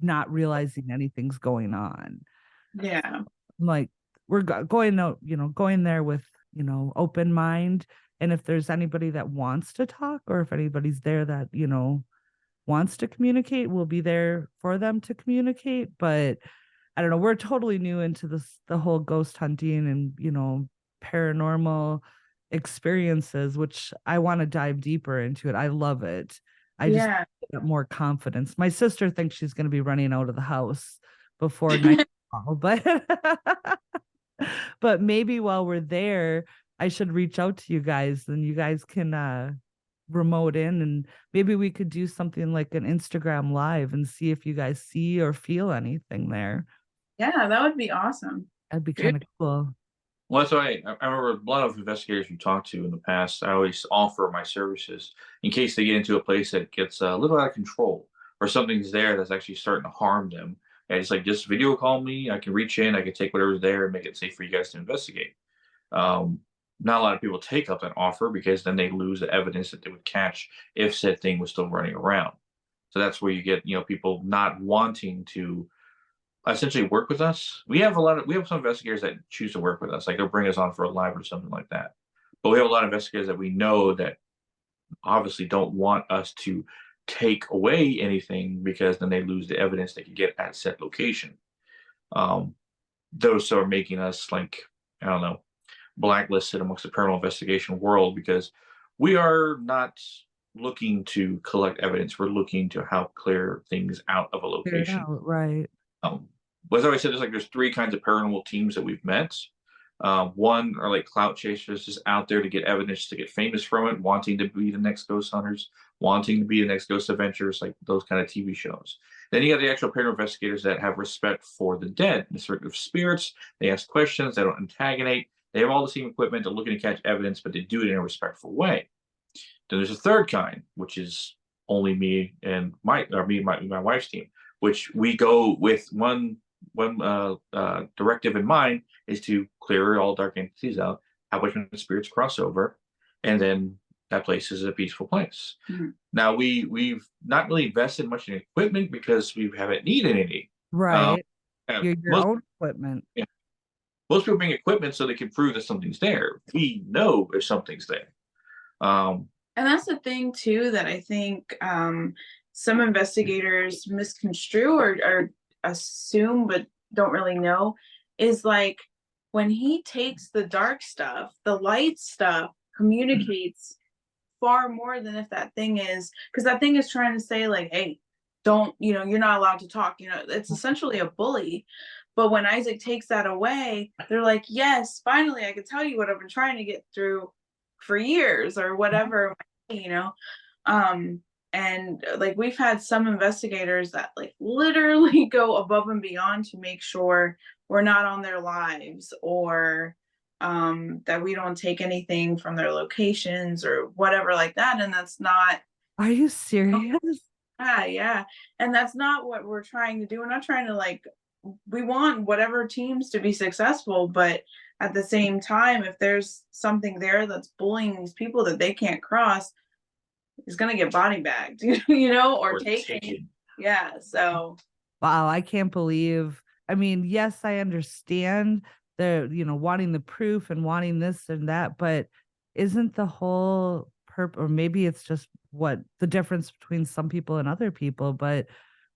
not realizing anything's going on? Yeah. I'm like, we're going out, going there with, open mind. And if there's anybody that wants to talk, or if anybody's there that, wants to communicate, we'll be there for them to communicate. But I don't know, we're totally new into the whole ghost hunting and, paranormal experiences, which I want to dive deeper into it. I love it. I just get more confidence. My sister thinks she's going to be running out of the house before nightfall, but maybe while we're there, I should reach out to you guys, and you guys can remote in, and maybe we could do something like an Instagram live and see if you guys see or feel anything there. Yeah, that would be awesome. That'd be kind of cool. Well, that's why I remember a lot of investigators we talked to in the past. I always offer my services in case they get into a place that gets a little out of control, or something's there that's actually starting to harm them. And it's like, just video call me. I can reach in. I can take whatever's there and make it safe for you guys to investigate. Not a lot of people take up that offer, because then they lose the evidence that they would catch if said thing was still running around. So that's where you get, people not wanting to essentially work with us. We have some investigators that choose to work with us, like they'll bring us on for a live or something like that. But we have a lot of investigators that we know that obviously don't want us to take away anything, because then they lose the evidence they could get at said location. Those are making us, like, I don't know, blacklisted amongst the paranormal investigation world, because we are not looking to collect evidence. We're looking to help clear things out of a location. Right. As I said, there's three kinds of paranormal teams that we've met. One are like clout chasers, just out there to get evidence, to get famous from it, wanting to be the next ghost hunters, wanting to be the next ghost adventures, like those kind of TV shows. Then you have the actual paranormal investigators that have respect for the dead, the sort of spirits. They ask questions, they don't antagonate. They have all the same equipment, they're looking to catch evidence, but they do it in a respectful way. Then there's a third kind, which is only me and my wife's team, which we go with one directive in mind, is to clear all dark entities out, have which spirits cross over, and then that place is a peaceful place. Mm-hmm. Now we've not really invested much in equipment because we haven't needed any. Right. Your own equipment. Yeah. Most people bring equipment so they can prove that something's there. We know if something's there. And that's the thing too, that I think some investigators misconstrue or assume but don't really know, is like, when he takes the dark stuff, the light stuff communicates far more than if that thing is, because that thing is trying to say, like, hey, don't, you're not allowed to talk. It's essentially a bully. But when Isaac takes that away, they're like, yes, finally I can tell you what I've been trying to get through for years, or whatever. And like, we've had some investigators that like literally go above and beyond to make sure we're not on their lives, or that we don't take anything from their locations or whatever like that. And that's not. Are you serious? Yeah. And that's not what we're trying to do. We're not trying to we want whatever teams to be successful, but at the same time, if there's something there that's bullying these people that they can't cross, is going to get body bagged, or taken. Yeah. So. Wow. I can't believe, yes, I understand the, wanting the proof and wanting this and that, but isn't the whole or maybe it's just what the difference between some people and other people. But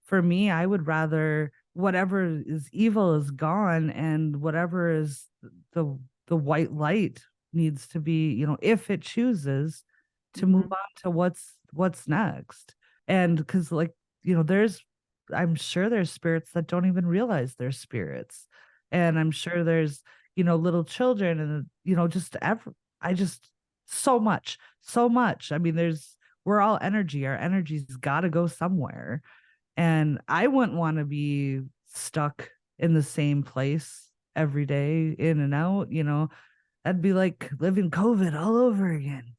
for me, I would rather whatever is evil is gone, and whatever is the white light needs to be, if it chooses to move on to what's next. And because I'm sure there's spirits that don't even realize they're spirits. And I'm sure there's, little children and, so much. We're all energy. Our energy's got to go somewhere. And I wouldn't want to be stuck in the same place every day in and out, that'd be like living COVID all over again.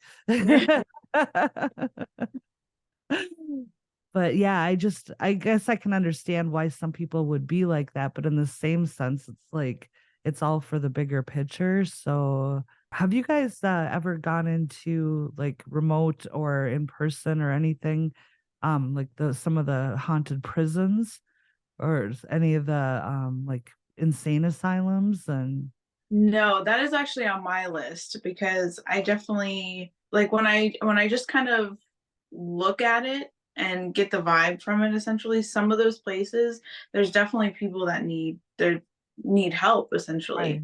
But yeah, I guess I can understand why some people would be like that, but in the same sense, it's like it's all for the bigger picture. So have you guys ever gone into like remote or in person or anything, like some of the haunted prisons or any of the like insane asylums? And No, that is actually on my list because I definitely like when I just kind of look at it and get the vibe from it, essentially some of those places there's definitely people that need help essentially.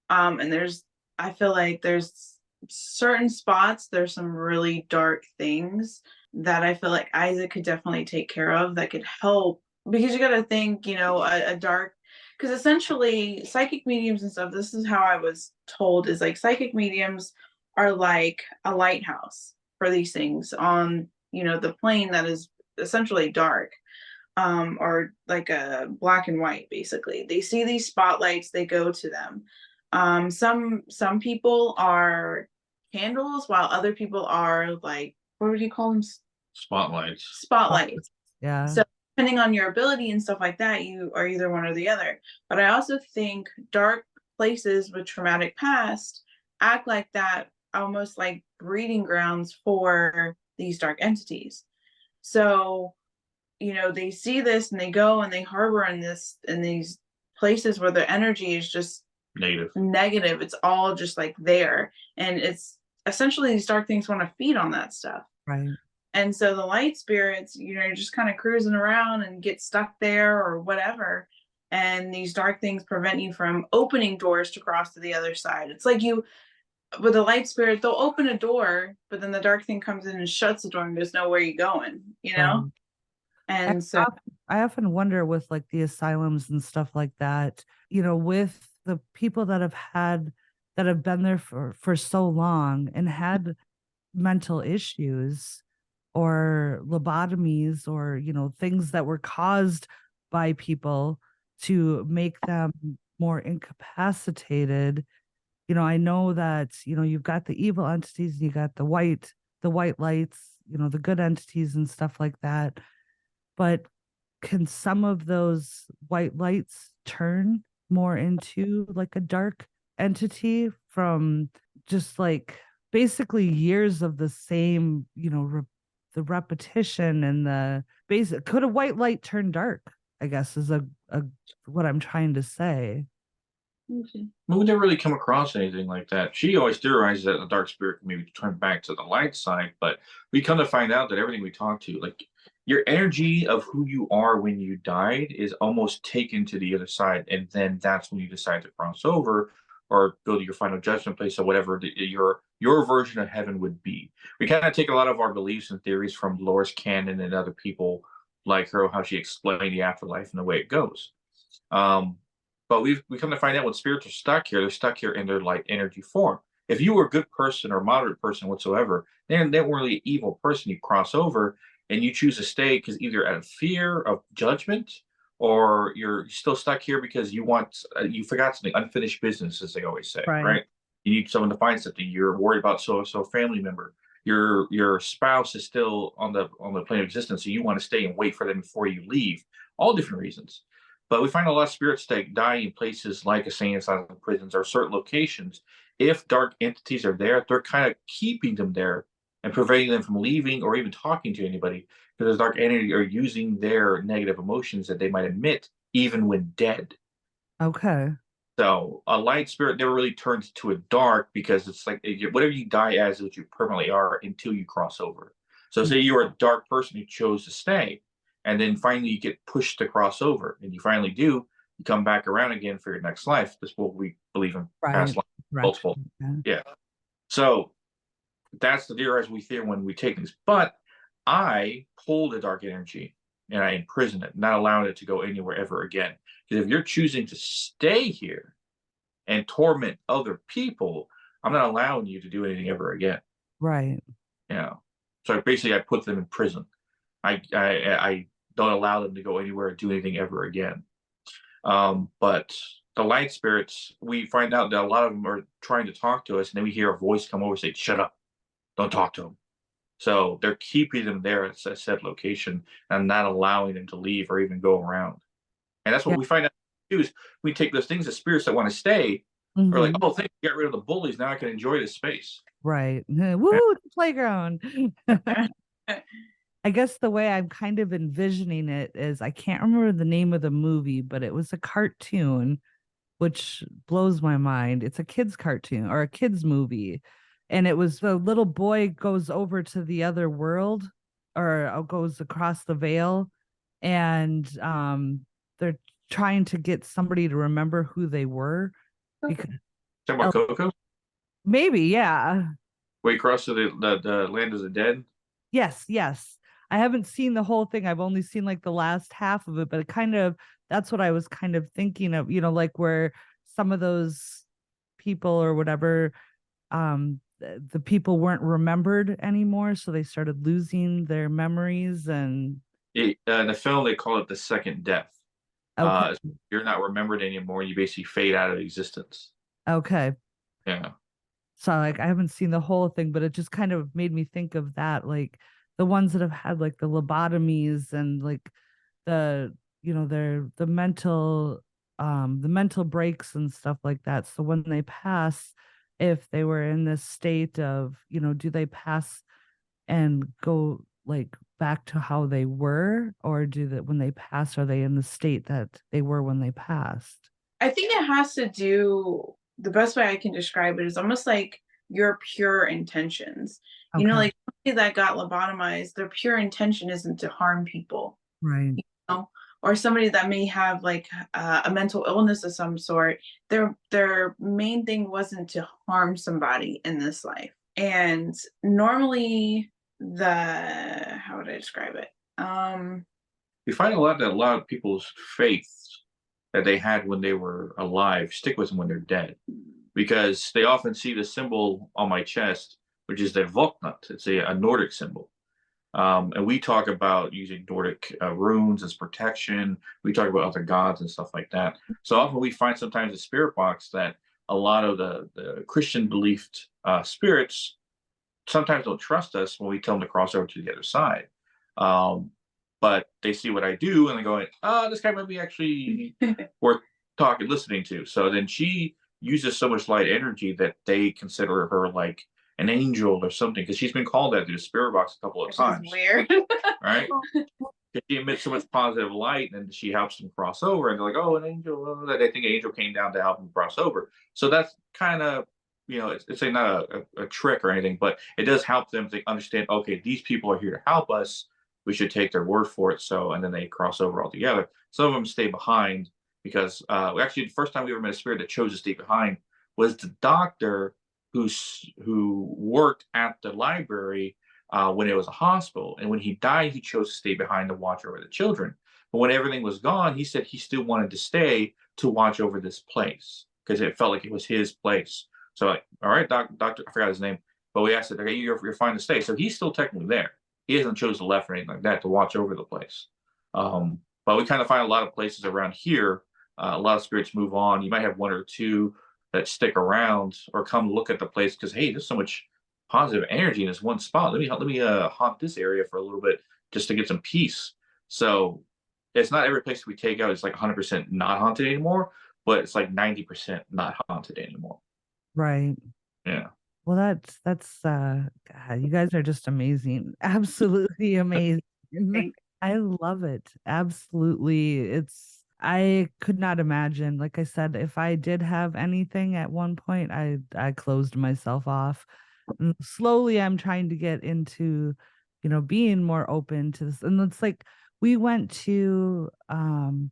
And I feel like there's certain spots, there's some really dark things that I feel like Isaac could definitely take care of that could help, because you got to think, a dark, because essentially psychic mediums and stuff, this is how I was told, is like psychic mediums are like a lighthouse for these things on, the plane that is essentially dark, or like a black and white. Basically they see these spotlights, they go to them. Some people are candles, while other people are like, what would you call them? Spotlights. yeah. So depending on your ability and stuff like that, you are either one or the other. But I also think dark places with traumatic past act like that, almost like breeding grounds for these dark entities. So, they see this and they go and they harbor in these places where their energy is just negative. It's all just like there. And it's essentially these dark things want to feed on that stuff. Right. And so the light spirits, you're just kind of cruising around and get stuck there or whatever. And these dark things prevent you from opening doors to cross to the other side. It's like with the light spirit, they'll open a door, but then the dark thing comes in and shuts the door and there's nowhere you're going, Right. And so I often wonder with like the asylums and stuff like that, with the people that have been there for so long and had mental issues or lobotomies or, things that were caused by people to make them more incapacitated. I know that, you've got the evil entities and you got the white lights, the good entities and stuff like that. But can some of those white lights turn more into like a dark entity from just like basically years of the same, the repetition and the basic? Could a white light turn dark, I guess, is a what I'm trying to say. okay. We never really come across anything like that. She always theorizes that the dark spirit can maybe turn back to the light side, but we come to find out that everything we talk to, like your energy of who you are when you died, is almost taken to the other side, and then that's when you decide to cross over or go to your final judgment place or whatever your version of heaven would be. We kind of take a lot of our beliefs and theories from Dolores Cannon and other people like her, how she explained the afterlife and the way it goes. But we come to find out when spirits are stuck here, they're stuck here in their light energy form. If you were a good person or moderate person whatsoever, then they weren't really an evil person. You cross over and you choose to stay because either out of fear of judgment, or you're still stuck here because you you forgot something, unfinished business, as they always say, right? You need someone to find something. You're worried about so family member. Your spouse is still on the plane of existence, so you want to stay and wait for them before you leave. All different reasons. But we find a lot of spirits that die in places like insane asylum, prisons, or certain locations. If dark entities are there, they're kind of keeping them there and preventing them from leaving or even talking to anybody, because the dark entity are using their negative emotions that they might emit even when dead. Okay. So a light spirit never really turns to a dark, because it's like whatever you die as is what you permanently are until you cross over. So say you're a dark person who chose to stay, and then finally you get pushed to cross over, and you finally do, you come back around again for your next life. That's what we believe in, past life, multiple. Yeah. So that's the theory we fear when we take things. But I pull the dark energy and I imprison it, not allowing it to go anywhere ever again. Because if you're choosing to stay here and torment other people, I'm not allowing you to do anything ever again. Right. So basically I put them in prison. I don't allow them to go anywhere or do anything ever again. But the light spirits, we find out that a lot of them are trying to talk to us, and then we hear a voice come over say, "Shut up, don't talk to them." So they're keeping them there at a said location and not allowing them to leave or even go around. And that's what Yeah. we find out too is we take those things as spirits that want to stay. We're like, Mhm. oh, thank you, get rid of the bullies. Now I can enjoy this space. Right. Woo, the playground. I guess the way I'm kind of envisioning it is I can't remember the name of the movie, but it was a cartoon, which blows my mind. It's a kid's cartoon or a kid's movie. And it was the little boy goes over to the other world or goes across the veil and they're trying to get somebody to remember who they were because Talking about Coco? maybe, yeah. Where you cross to the land of the dead? Yes, yes. I haven't seen the whole thing. I've only seen like the last half of it, but it kind of that's what I was kind of thinking of, like where some of those people or whatever, the people weren't remembered anymore, so they started losing their memories and In the film, they call it the second death. okay. You're not remembered anymore. You basically fade out of existence. Okay. Yeah. So like I haven't seen the whole thing, but it just kind of made me think of that, like the ones that have had like the lobotomies and like the their the mental breaks and stuff like that. So when they pass, if they were in this state of, do they pass and go like back to how they were, or do that when they pass, are they in the state that they were when they passed? I think it has to do, the best way I can describe it is almost like your pure intentions. Okay. Like somebody that got lobotomized, their pure intention isn't to harm people, Right. or somebody that may have like a mental illness of some sort. Their main thing wasn't to harm somebody in this life. And normally how would I describe it? We find a lot of people's faiths that they had when they were alive stick with them when they're dead, because they often see the symbol on my chest, which is the Voknat. It's a Nordic symbol. And we talk about using Nordic runes as protection. We talk about other gods and stuff like that. So often we find sometimes a spirit box that a lot of the Christian believed spirits sometimes don't trust us when we tell them to cross over to the other side. But they see what I do and they go, oh, this guy might be actually worth listening to. So then she uses so much light energy that they consider her like an angel or something, because she's been called that through the spirit box a couple of times. Weird. Right? She emits so much positive light and she helps them cross over, and they're like, oh, an angel. They think an angel came down to help them cross over. So that's kind of, it's not a trick or anything, but it does help them to understand, okay, these people are here to help us. We should take their word for it. So, and then they cross over altogether. Some of them stay behind because actually the first time we ever met a spirit that chose to stay behind was the doctor who worked at the library when it was a hospital. And when he died, he chose to stay behind to watch over the children. But when everything was gone, he said he still wanted to stay to watch over this place because it felt like it was his place. So like, all right, doctor, I forgot his name, but we asked him, okay, you're fine to stay. So he's still technically there. He hasn't chose to left or anything like that to watch over the place. But we kind of find a lot of places around here. A lot of spirits move on. You might have one or two that stick around or come look at the place because, hey, there's so much positive energy in this one spot. Let me haunt this area for a little bit just to get some peace. So it's not every place we take out is like 100% not haunted anymore, but it's like 90% not haunted anymore. Right. Yeah. Well, that's God, you guys are just amazing. Absolutely amazing. I love it. Absolutely. I could not imagine. Like I said, if I did have anything at one point, I closed myself off. And slowly I'm trying to get into, being more open to this. And it's like we went to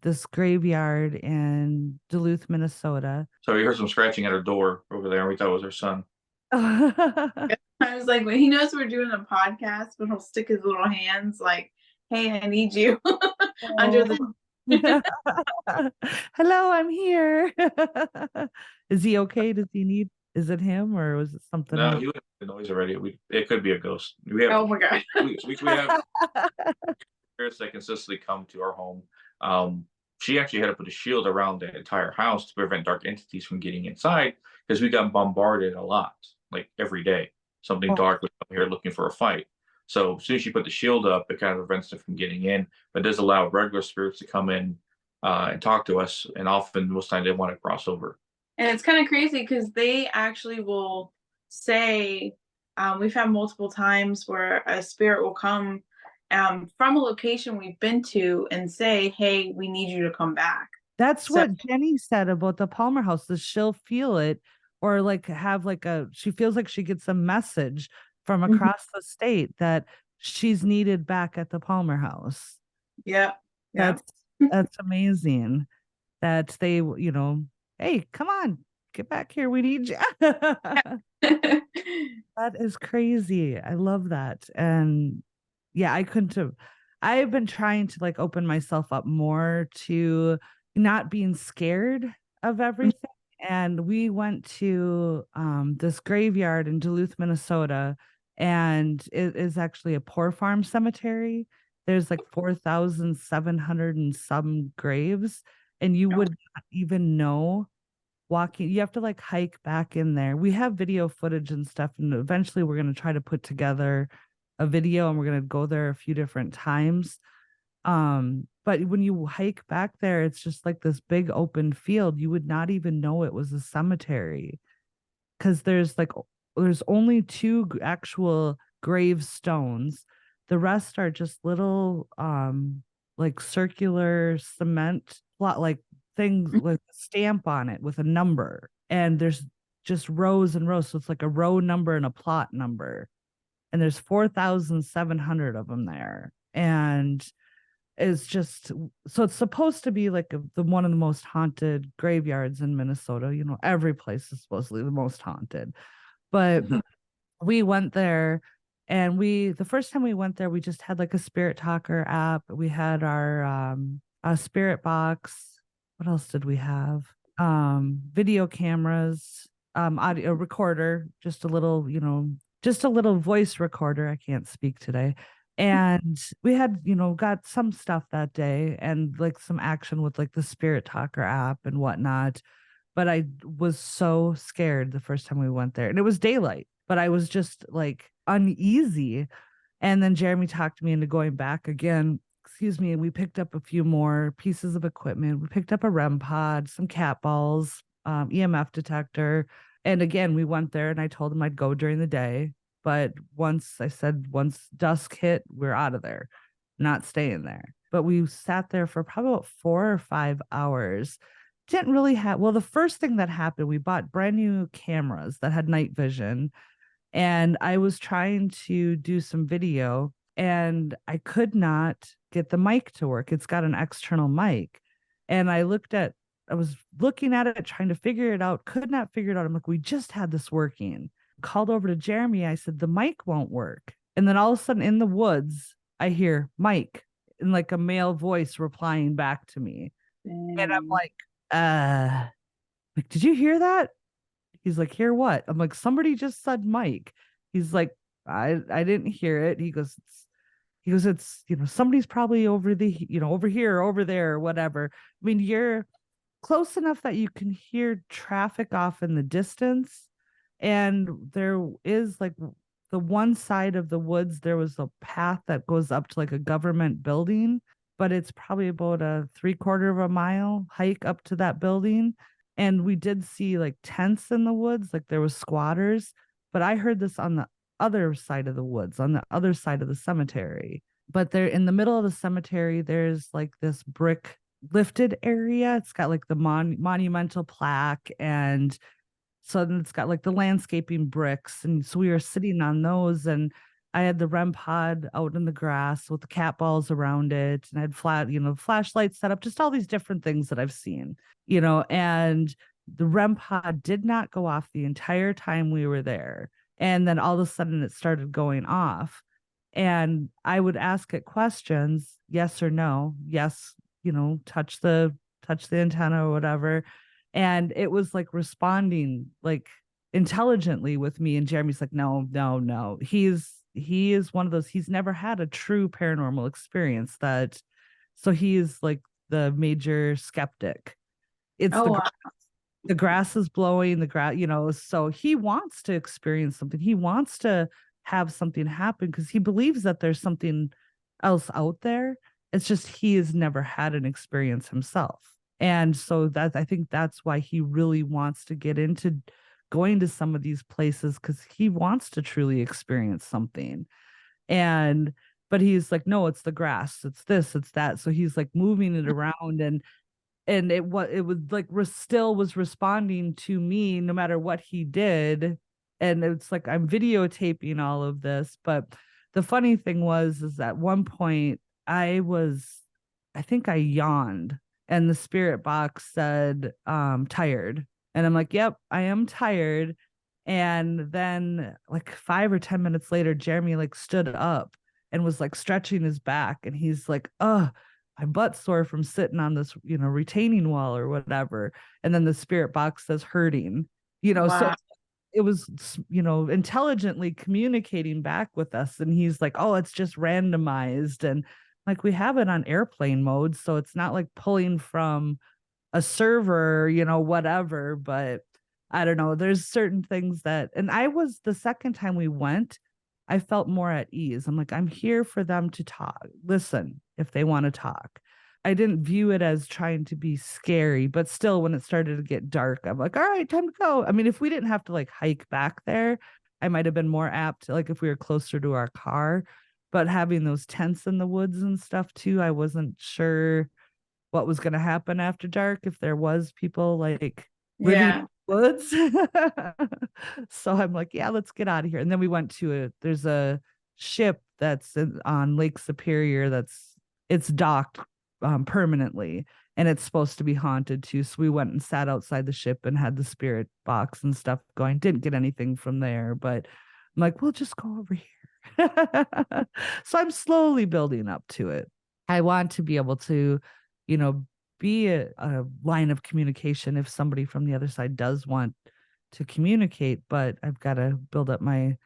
this graveyard in Duluth, Minnesota. So we heard some scratching at her door over there, and we thought it was her son. I was like, when he knows we're doing a podcast, but he'll stick his little hands like, hey, I need you under the hello, I'm here. Is he okay? Is it him or was it something No, else? he would make the noise already. It could be a ghost. We have, oh my god. we have spirits that consistently come to our home. she actually had to put a shield around the entire house to prevent dark entities from getting inside because we got bombarded a lot, like every day. Something Oh. dark was up here looking for a fight. So as soon as you put the shield up, it kind of prevents them from getting in, but does allow regular spirits to come in and talk to us. And often, most times, they want to cross over. And it's kind of crazy because they actually will say, we've had multiple times where a spirit will come from a location we've been to and say, hey, we need you to come back. That's So- what Jenny said about the Palmer house, that she'll feel it, or like have like she feels like she gets a message from across the state that she's needed back at the Palmer house. Yeah. That's amazing that they, hey, come on, get back here. We need you. That is crazy. I love that. And yeah, I've been trying to like open myself up more to not being scared of everything. And we went to this graveyard in Duluth, Minnesota, and it is actually a poor farm cemetery. There's like 4,700 and some graves, and you would not even know walking. You have to like hike back in there. We have video footage and stuff, and eventually we're going to try to put together a video, and we're going to go there a few different times. But when you hike back there, it's just like this big open field. You would not even know it was a cemetery because there's only two actual gravestones. The rest are just little like circular cement plot like things with a stamp on it with a number, and there's just rows and rows, so it's like a row number and a plot number, and there's 4,700 of them there. And it's just, so it's supposed to be like the one of the most haunted graveyards in Minnesota. Every place is supposedly the most haunted, but we went there, and the first time we went there, we just had like a spirit talker app. We had our spirit box. What else did we have? Video cameras, audio recorder, just a little voice recorder. I can't speak today. And we had, got some stuff that day, and like some action with like the spirit talker app and whatnot. But I was so scared the first time we went there, and it was daylight, but I was just like uneasy. And then Jeremy talked me into going back again. Excuse me. And we picked up a few more pieces of equipment. We picked up a REM pod, some cat balls, EMF detector. And again, we went there, and I told him I'd go during the day. But once dusk hit, we're out of there, not staying there. But we sat there for probably about 4 or 5 hours. Didn't really have, well, the first thing that happened, we bought brand new cameras that had night vision. And I was trying to do some video, and I could not get the mic to work. It's got an external mic. And I was looking at it, trying to figure it out, could not figure it out. I'm like, we just had this working. Called over to Jeremy. I said, the mic won't work. And then all of a sudden in the woods, I hear Mike in like a male voice replying back to me. And I'm like, did you hear that? He's like, hear what? I'm like, somebody just said Mike. He's like, I didn't hear it. He goes, it's, somebody's probably over here, or over there, or whatever. I mean, you're close enough that you can hear traffic off in the distance. And there is like the one side of the woods, there was a path that goes up to like a government building, but it's probably about a 3/4 of a mile hike up to that building. And we did see like tents in the woods, like there was squatters, but I heard this on the other side of the woods, on the other side of the cemetery. But there in the middle of the cemetery, there's like this brick lifted area. It's got like the monumental plaque, and so then it's got like the landscaping bricks. And so we were sitting on those, and I had the REM pod out in the grass with the cat balls around it. And I had flashlights set up, just all these different things that I've seen, and the REM pod did not go off the entire time we were there. And then all of a sudden it started going off, and I would ask it questions, yes or no. Yes, touch the antenna or whatever. And it was like responding like intelligently with me. And Jeremy's like, no. He is one of those, he's never had a true paranormal experience so he is like the major skeptic. It's Oh, the wow. the grass is blowing, the grass, so he wants to experience something. He wants to have something happen because he believes that there's something else out there. It's just he has never had an experience himself. And so that I think that's why he really wants to get into going to some of these places because he wants to truly experience something. And but he's like, no, it's the grass, it's this, it's that. So he's like moving it around, and it was like still was responding to me no matter what he did. And it's like I'm videotaping all of this. But the funny thing was is at one point I think I yawned, and the spirit box said tired, and I'm like, yep, I am tired. And then like 5 or 10 minutes later, Jeremy like stood up and was like stretching his back, and he's like, oh, my butt's sore from sitting on this, retaining wall or whatever. And then the spirit box says hurting, so Wow. it was, intelligently communicating back with us. And he's like, oh, it's just randomized. And like, we have it on airplane mode. So it's not like pulling from a server, whatever. But I don't know. There's certain things that, and the second time we went, I felt more at ease. I'm like, I'm here for them to talk, listen, if they want to talk. I didn't view it as trying to be scary, but still, when it started to get dark, I'm like, all right, time to go. I mean, if we didn't have to like hike back there, I might have been more apt, like if we were closer to our car. But having those tents in the woods and stuff too, I wasn't sure what was going to happen after dark if there was people like living Yeah. in the woods. So I'm like, yeah, let's get out of here. And then we went to there's a ship that's on Lake Superior it's docked permanently, and it's supposed to be haunted too. So we went and sat outside the ship and had the spirit box and stuff going. Didn't get anything from there, but I'm like, we'll just go over here. So I'm slowly building up to it. I want to be able to, be a line of communication if somebody from the other side does want to communicate, but I've got to build up my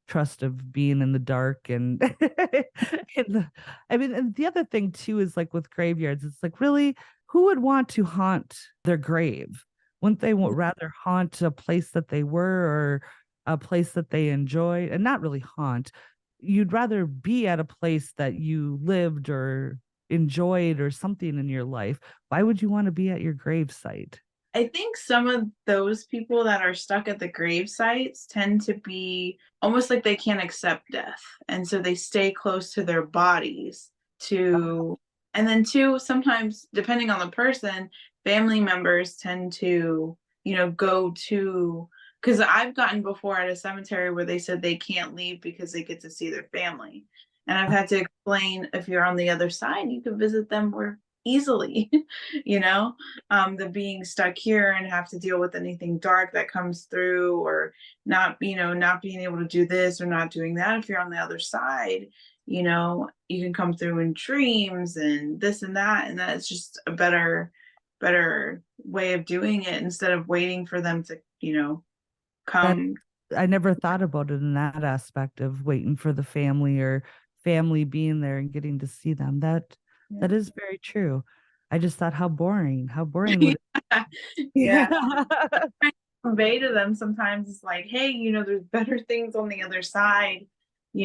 trust of being in the dark. And and the other thing too is like with graveyards, it's like, really, who would want to haunt their grave? Wouldn't they rather haunt a place that they were, or a place that they enjoy, and not really haunt? You'd rather be at a place that you lived or enjoyed or something in your life. Why would you want to be at your grave site? I think some of those people that are stuck at the grave sites tend to be almost like they can't accept death. And so they stay close to their bodies and then two, sometimes depending on the person, family members tend to, go to, because I've gotten before at a cemetery where they said they can't leave because they get to see their family. And I've had to explain, if you're on the other side, you can visit them more easily, the being stuck here and have to deal with anything dark that comes through, or not being able to do this or not doing that. If you're on the other side, you can come through in dreams and this and that. And that's just a better way of doing it, instead of waiting for them to, come. I never thought about it in that aspect of waiting for the family, or family being there and getting to see them. That is very true. I just thought, how boring would it be? Yeah. Convey to them sometimes, it's like, hey, there's better things on the other side, and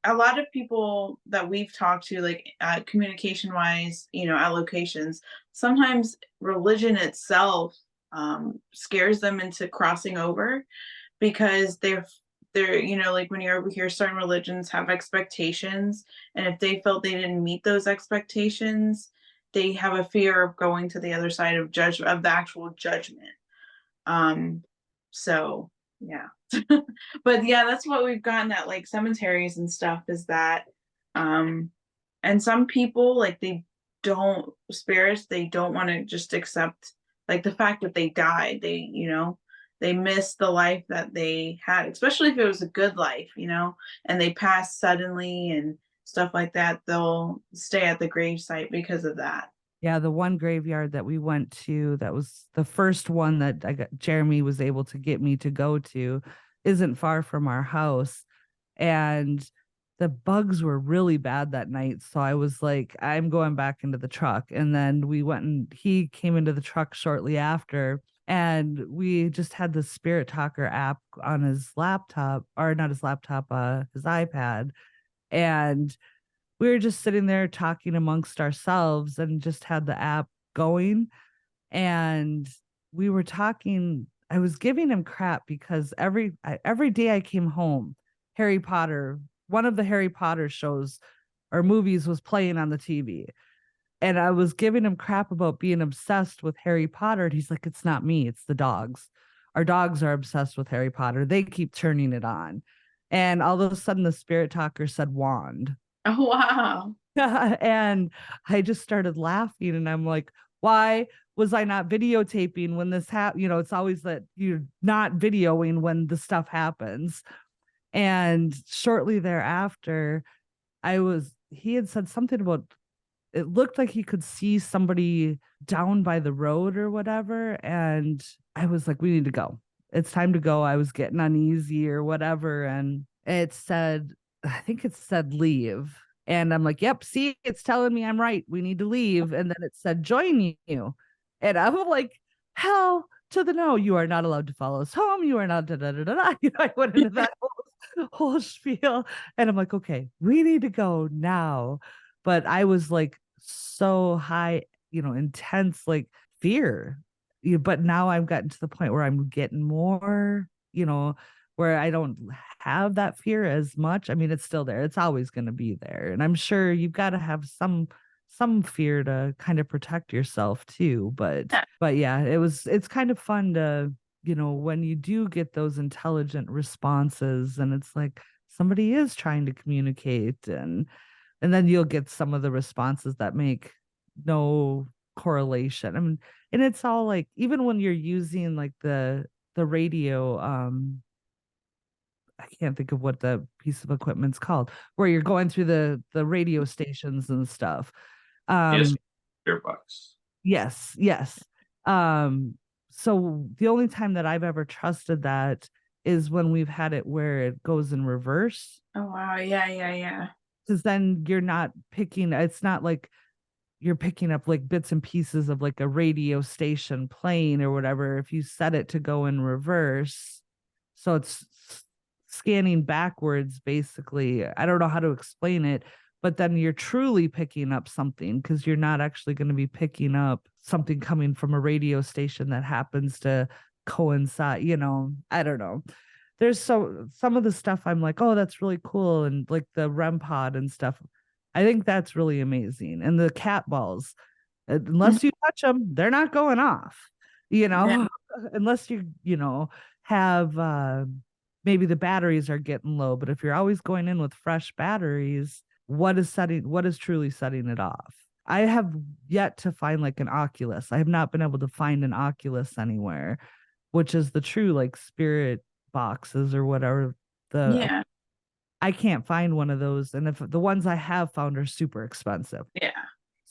a lot of people that we've talked to, like communication wise, at locations, sometimes religion itself scares them into crossing over, because they're like when you're over here, certain religions have expectations, and if they felt they didn't meet those expectations, they have a fear of going to the other side of the actual judgment. So yeah. But yeah, that's what we've gotten at like cemeteries and stuff, is that and some people, like, they don't want to just accept like the fact that they died. They miss the life that they had, especially if it was a good life, and they pass suddenly and stuff like that. They'll stay at the gravesite because of that. Yeah, the one graveyard that we went to, that was the first one that Jeremy was able to get me to go to, isn't far from our house. And the bugs were really bad that night. So I was like, I'm going back into the truck. And then we went and he came into the truck shortly after. And we just had the Spirit Talker app on his laptop, or not his laptop, his iPad. And we were just sitting there talking amongst ourselves and just had the app going. And we were talking. I was giving him crap because every day I came home, Harry Potter, one of the Harry Potter shows or movies was playing on the TV. And I was giving him crap about being obsessed with Harry Potter. And he's like, it's not me, it's the dogs. Our dogs are obsessed with Harry Potter. They keep turning it on. And all of a sudden, the Spirit Talker said wand. Oh, wow. And I just started laughing. And I'm like, why was I not videotaping when this happened? You know, it's always that you're not videoing when the stuff happens. And shortly thereafter, he had said something about, it looked like he could see somebody down by the road or whatever. And I was like, we need to go. It's time to go. I was getting uneasy or whatever. And I think it said leave. And I'm like, yep, see, it's telling me I'm right. We need to leave. And then it said, join you. And I'm like, hell to the no. You are not allowed to follow us home. You are not, da, da, da, da, da. You know, I went into that whole spiel. And I'm like, okay, we need to go now. But I was like so high, intense, like fear. But now I've gotten to the point where I'm getting more, where I don't have that fear as much. I mean, it's still there. It's always going to be there. And I'm sure you've got to have some fear to kind of protect yourself too. But yeah, it's kind of fun to, when you do get those intelligent responses and it's like somebody is trying to communicate, and then you'll get some of the responses that make no correlation. I mean, and it's all like, even when you're using like the radio, I can't think of what the piece of equipment's called, where you're going through the radio stations and stuff. Yes, earbuds. Yes. So the only time that I've ever trusted that is when we've had it where it goes in reverse. Oh, wow. Yeah. Because then you're not picking, it's not like you're picking up like bits and pieces of like a radio station playing or whatever. If you set it to go in reverse, so it's scanning backwards, basically. I don't know how to explain it, but then you're truly picking up something, because you're not actually going to be picking up something coming from a radio station that happens to coincide, I don't know. There's some of the stuff I'm like, oh, that's really cool. And like the REM pod and stuff, I think that's really amazing. And the cat balls, unless you touch them, they're not going off, Yeah. unless you have, maybe the batteries are getting low. But if you're always going in with fresh batteries, what is truly setting it off? I have yet to find like an Oculus. I have not been able to find an Oculus anywhere, which is the true like spirit boxes or whatever. Yeah. I can't find one of those. And if the ones I have found are super expensive. Yeah.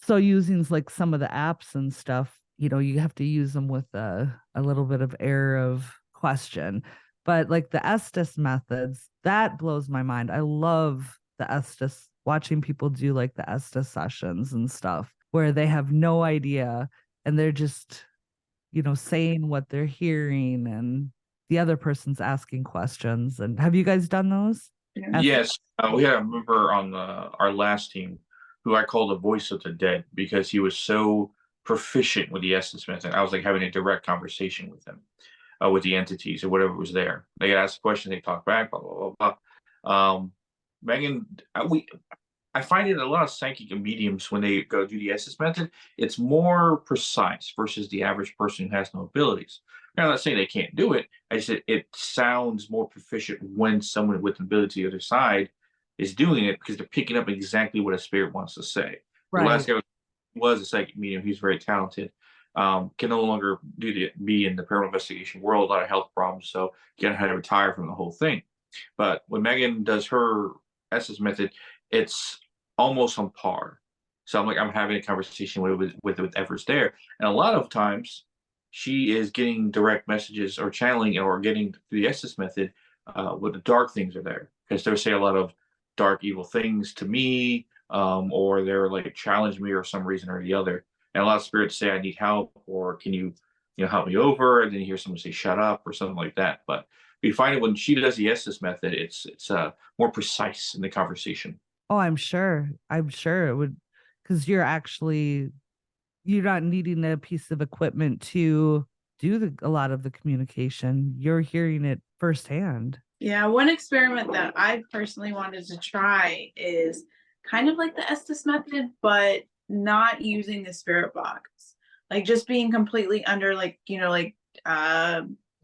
So using like some of the apps and stuff, you have to use them with a little bit of air of question. But like the Estes methods, that blows my mind. I love the Estes, watching people do like the Estes sessions and stuff where they have no idea and they're just, saying what they're hearing and the other person's asking questions. And have you guys done those? Yes, we had a member on our last team who I called the voice of the dead because he was so proficient with the essence method. I was like having a direct conversation with him, with the entities or whatever was there. They could ask a question, they talk back, blah blah blah blah. Megan, I find it a lot of psychic mediums when they go do the essence method, it's more precise versus the average person who has no abilities. Now, I'm not saying they can't do it. I said it sounds more proficient when someone with an ability on the other side is doing it because they're picking up exactly what a spirit wants to say. Right. The last guy was a psychic medium. He's very talented. Can no longer be in the paranormal investigation world, a lot of health problems, so he had to retire from the whole thing. But when Megan does her essence method, it's almost on par. So I'm having a conversation with whatever's there, and a lot of times she is getting direct messages or channeling or getting through the essence method what the dark things are there, because there's say a lot of dark, evil things to me, or they're like challenge me or some reason or the other. And a lot of spirits say, I need help, or can you help me over? And then you hear someone say, shut up, or something like that. But we find it when she does the Estes method, it's more precise in the conversation. Oh, I'm sure. I'm sure it would, because you're not needing a piece of equipment to do a lot of the communication. You're hearing it firsthand. Yeah, one experiment that I personally wanted to try is kind of like the Estes method, but not using the spirit box. Like just being completely under the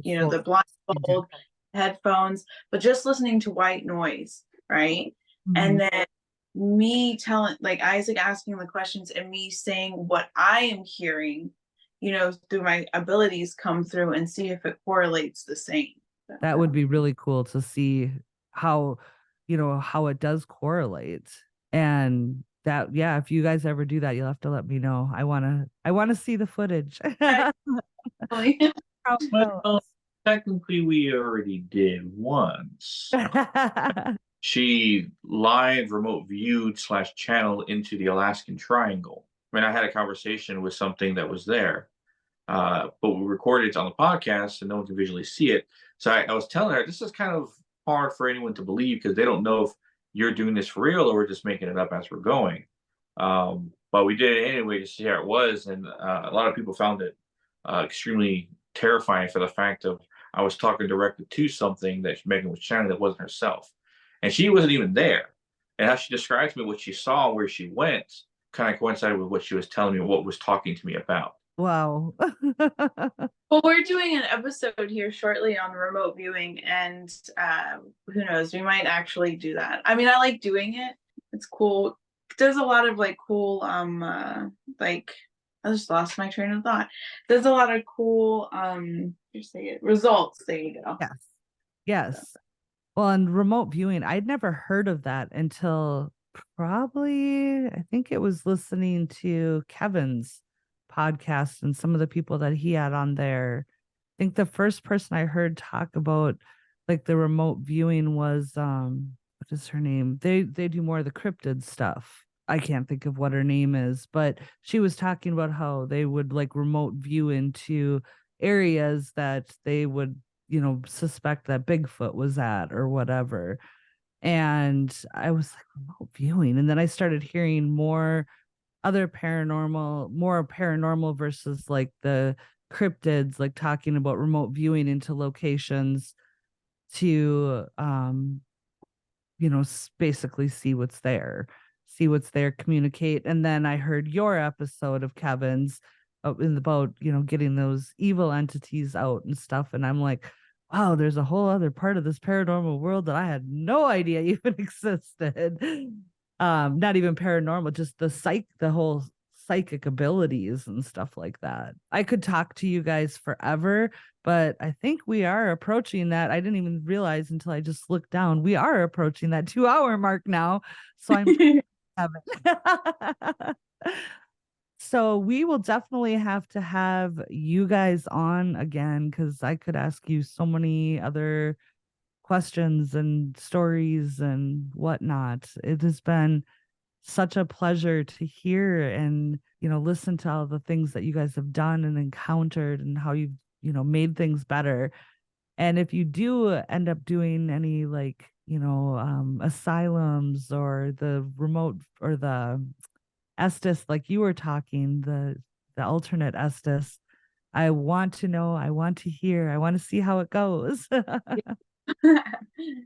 blindfold, headphones, but just listening to white noise, right? And then me telling, like Isaac asking the questions and me saying what I am hearing, through my abilities come through and see if it correlates the same. That would be really cool to see how, how it does correlate. And that, yeah, if you guys ever do that, you'll have to let me know. I want to see the footage. Well, technically, we already did once. She live remote viewed / channeled into the Alaskan Triangle. I mean, I had a conversation with something that was there, but we recorded it on the podcast and no one can visually see it. So I was telling her, this is kind of hard for anyone to believe because they don't know if you're doing this for real or we're just making it up as we're going. But we did it anyway to see how it was. And a lot of people found it extremely terrifying for the fact of I was talking directly to something that Megan was channeling that wasn't herself. And she wasn't even there. And how she described to me what she saw, where she went, kind of coincided with what she was telling me, what was talking to me about. Wow. Well, we're doing an episode here shortly on remote viewing, and who knows, we might actually do that. I mean, I like doing it. It's cool. There's a lot of like cool, I just lost my train of thought. There's a lot of cool, results. There you go. Yes. Well, and remote viewing, I'd never heard of that until probably, I think it was listening to Kevin's podcast and some of the people that he had on there. I think the first person I heard talk about like the remote viewing was what is her name? They do more of the cryptid stuff. I can't think of what her name is, but she was talking about how they would like remote view into areas that they would, suspect that Bigfoot was at or whatever. And I was like, remote viewing. And then I started hearing more paranormal versus like the cryptids, like talking about remote viewing into locations to, basically see what's there, communicate. And then I heard your episode of Kevin's about, getting those evil entities out and stuff. And I'm like, wow, there's a whole other part of this paranormal world that I had no idea even existed. Not even paranormal, just the whole psychic abilities and stuff like that. I could talk to you guys forever, but I think we are approaching that. I didn't even realize until I just looked down. We are approaching that 2-hour mark now. So I'm So we will definitely have to have you guys on again because I could ask you so many other questions and stories and whatnot. It has been such a pleasure to hear and, listen to all the things that you guys have done and encountered and how you've, made things better. And if you do end up doing any asylums or the remote or the Estes, like you were talking, the alternate Estes, I want to know, I want to hear, I want to see how it goes.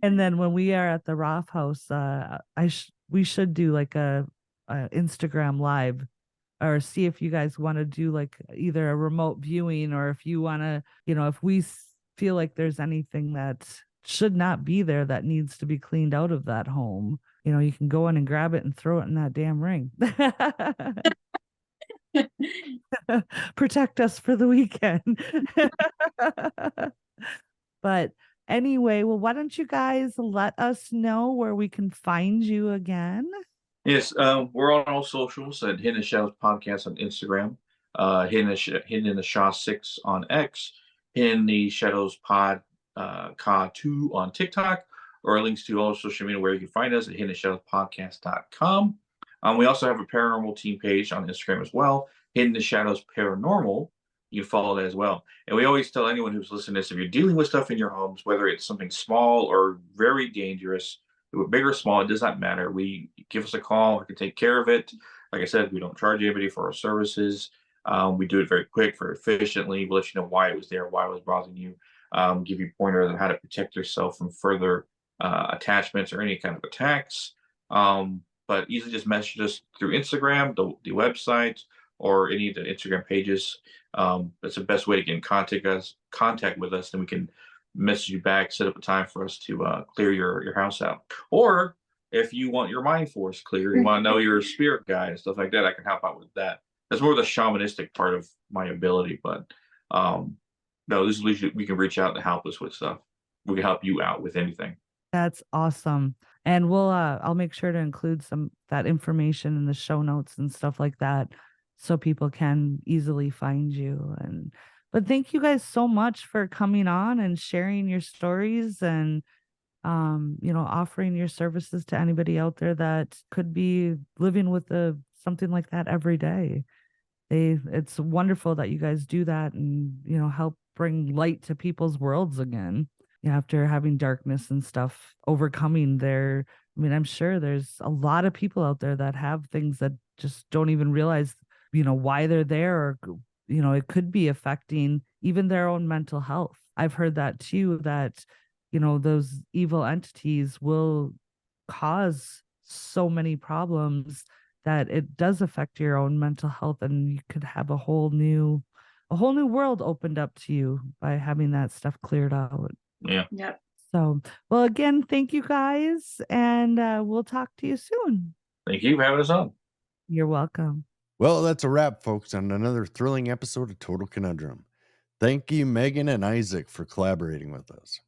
And then when we are at the Roth House, we should do like a Instagram live or see if you guys want to do like either a remote viewing or if you want to, if we feel like there's anything that should not be there that needs to be cleaned out of that home, you can go in and grab it and throw it in that damn ring. Protect us for the weekend. But anyway, well, why don't you guys let us know where we can find you again? Yes, we're on all socials at Hidden in the Shadows Podcast on Instagram, Hidden in the Shaw 6 on X, Hidden in the Shadows Pod 2 on TikTok, or links to all our social media where you can find us at hiddenshadowspodcast.com. We also have a paranormal team page on Instagram as well, Hidden the Shadows Paranormal. You can follow that as well. And we always tell anyone who's listening to this, if you're dealing with stuff in your homes, whether it's something small or very dangerous, big or small, it does not matter. Give us a call. We can take care of it. Like I said, we don't charge anybody for our services. We do it very quick, very efficiently. We'll let you know why it was there, why it was bothering you, give you pointers on how to protect yourself from further attachments or any kind of attacks. But easily just message us through Instagram, the website, or any of the Instagram pages. That's the best way to get in contact with us. Then we can message you back, set up a time for us to clear your house out. Or if you want your mind force clear, you want to know your spirit guide and stuff like that, I can help out with that. That's more the shamanistic part of my ability. But no, this is we can reach out to help us with stuff. We can help you out with anything. That's awesome. And I'll make sure to include that information in the show notes and stuff like that, so people can easily find you. But thank you guys so much for coming on and sharing your stories and offering your services to anybody out there that could be living with something like that every day. It's wonderful that you guys do that and help bring light to people's worlds again after having darkness and stuff, overcoming their. I mean, I'm sure there's a lot of people out there that have things that just don't even realize why they're there, or it could be affecting even their own mental health. I've heard that too, that those evil entities will cause so many problems that it does affect your own mental health, and you could have a whole new world opened up to you by having that stuff cleared out. Yeah. Yep. So, well, again, thank you guys, and we'll talk to you soon. Thank you for having us on. You're welcome. Well, that's a wrap, folks, on another thrilling episode of Total Conundrum. Thank you, Megan and Isaac, for collaborating with us.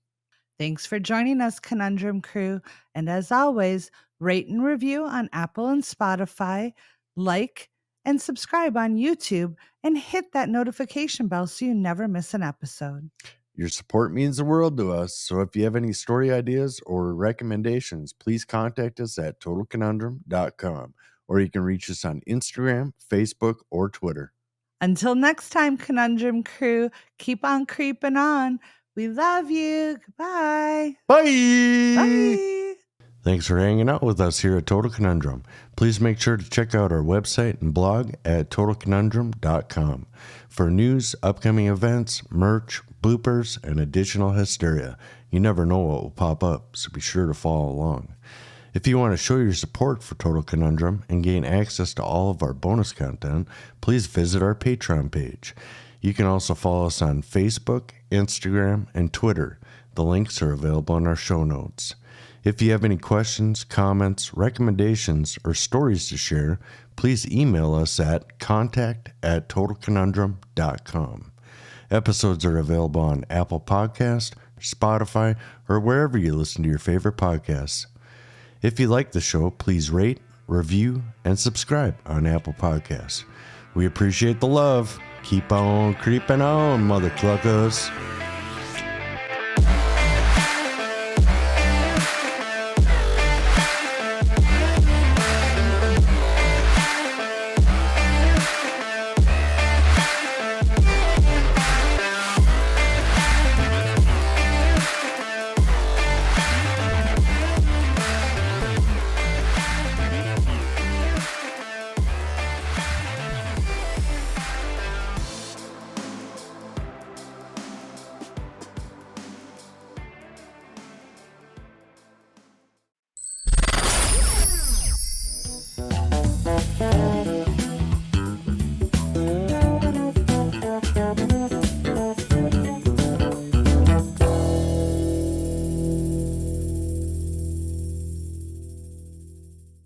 Thanks for joining us, Conundrum Crew. And as always, rate and review on Apple and Spotify, like and subscribe on YouTube, and hit that notification bell so you never miss an episode. Your support means the world to us, so if you have any story ideas or recommendations, please contact us at totalconundrum.com, or you can reach us on Instagram, Facebook, or Twitter. Until next time, Conundrum Crew, keep on creeping on. We love you. Goodbye. Bye. Bye. Thanks for hanging out with us here at Total Conundrum. Please make sure to check out our website and blog at totalconundrum.com for news, upcoming events, merch, bloopers, and additional hysteria. You never know what will pop up, so be sure to follow along. If you want to show your support for Total Conundrum and gain access to all of our bonus content, please visit our Patreon page. You can also follow us on Facebook, Instagram, and Twitter. The links are available in our show notes. If you have any questions, comments, recommendations, or stories to share, please email us at contact@totalconundrum.com. Episodes are available on Apple Podcasts, Spotify, or wherever you listen to your favorite podcasts. If you like the show, please rate, review, and subscribe on Apple Podcasts. We appreciate the love. Keep on creeping on, mother cluckers.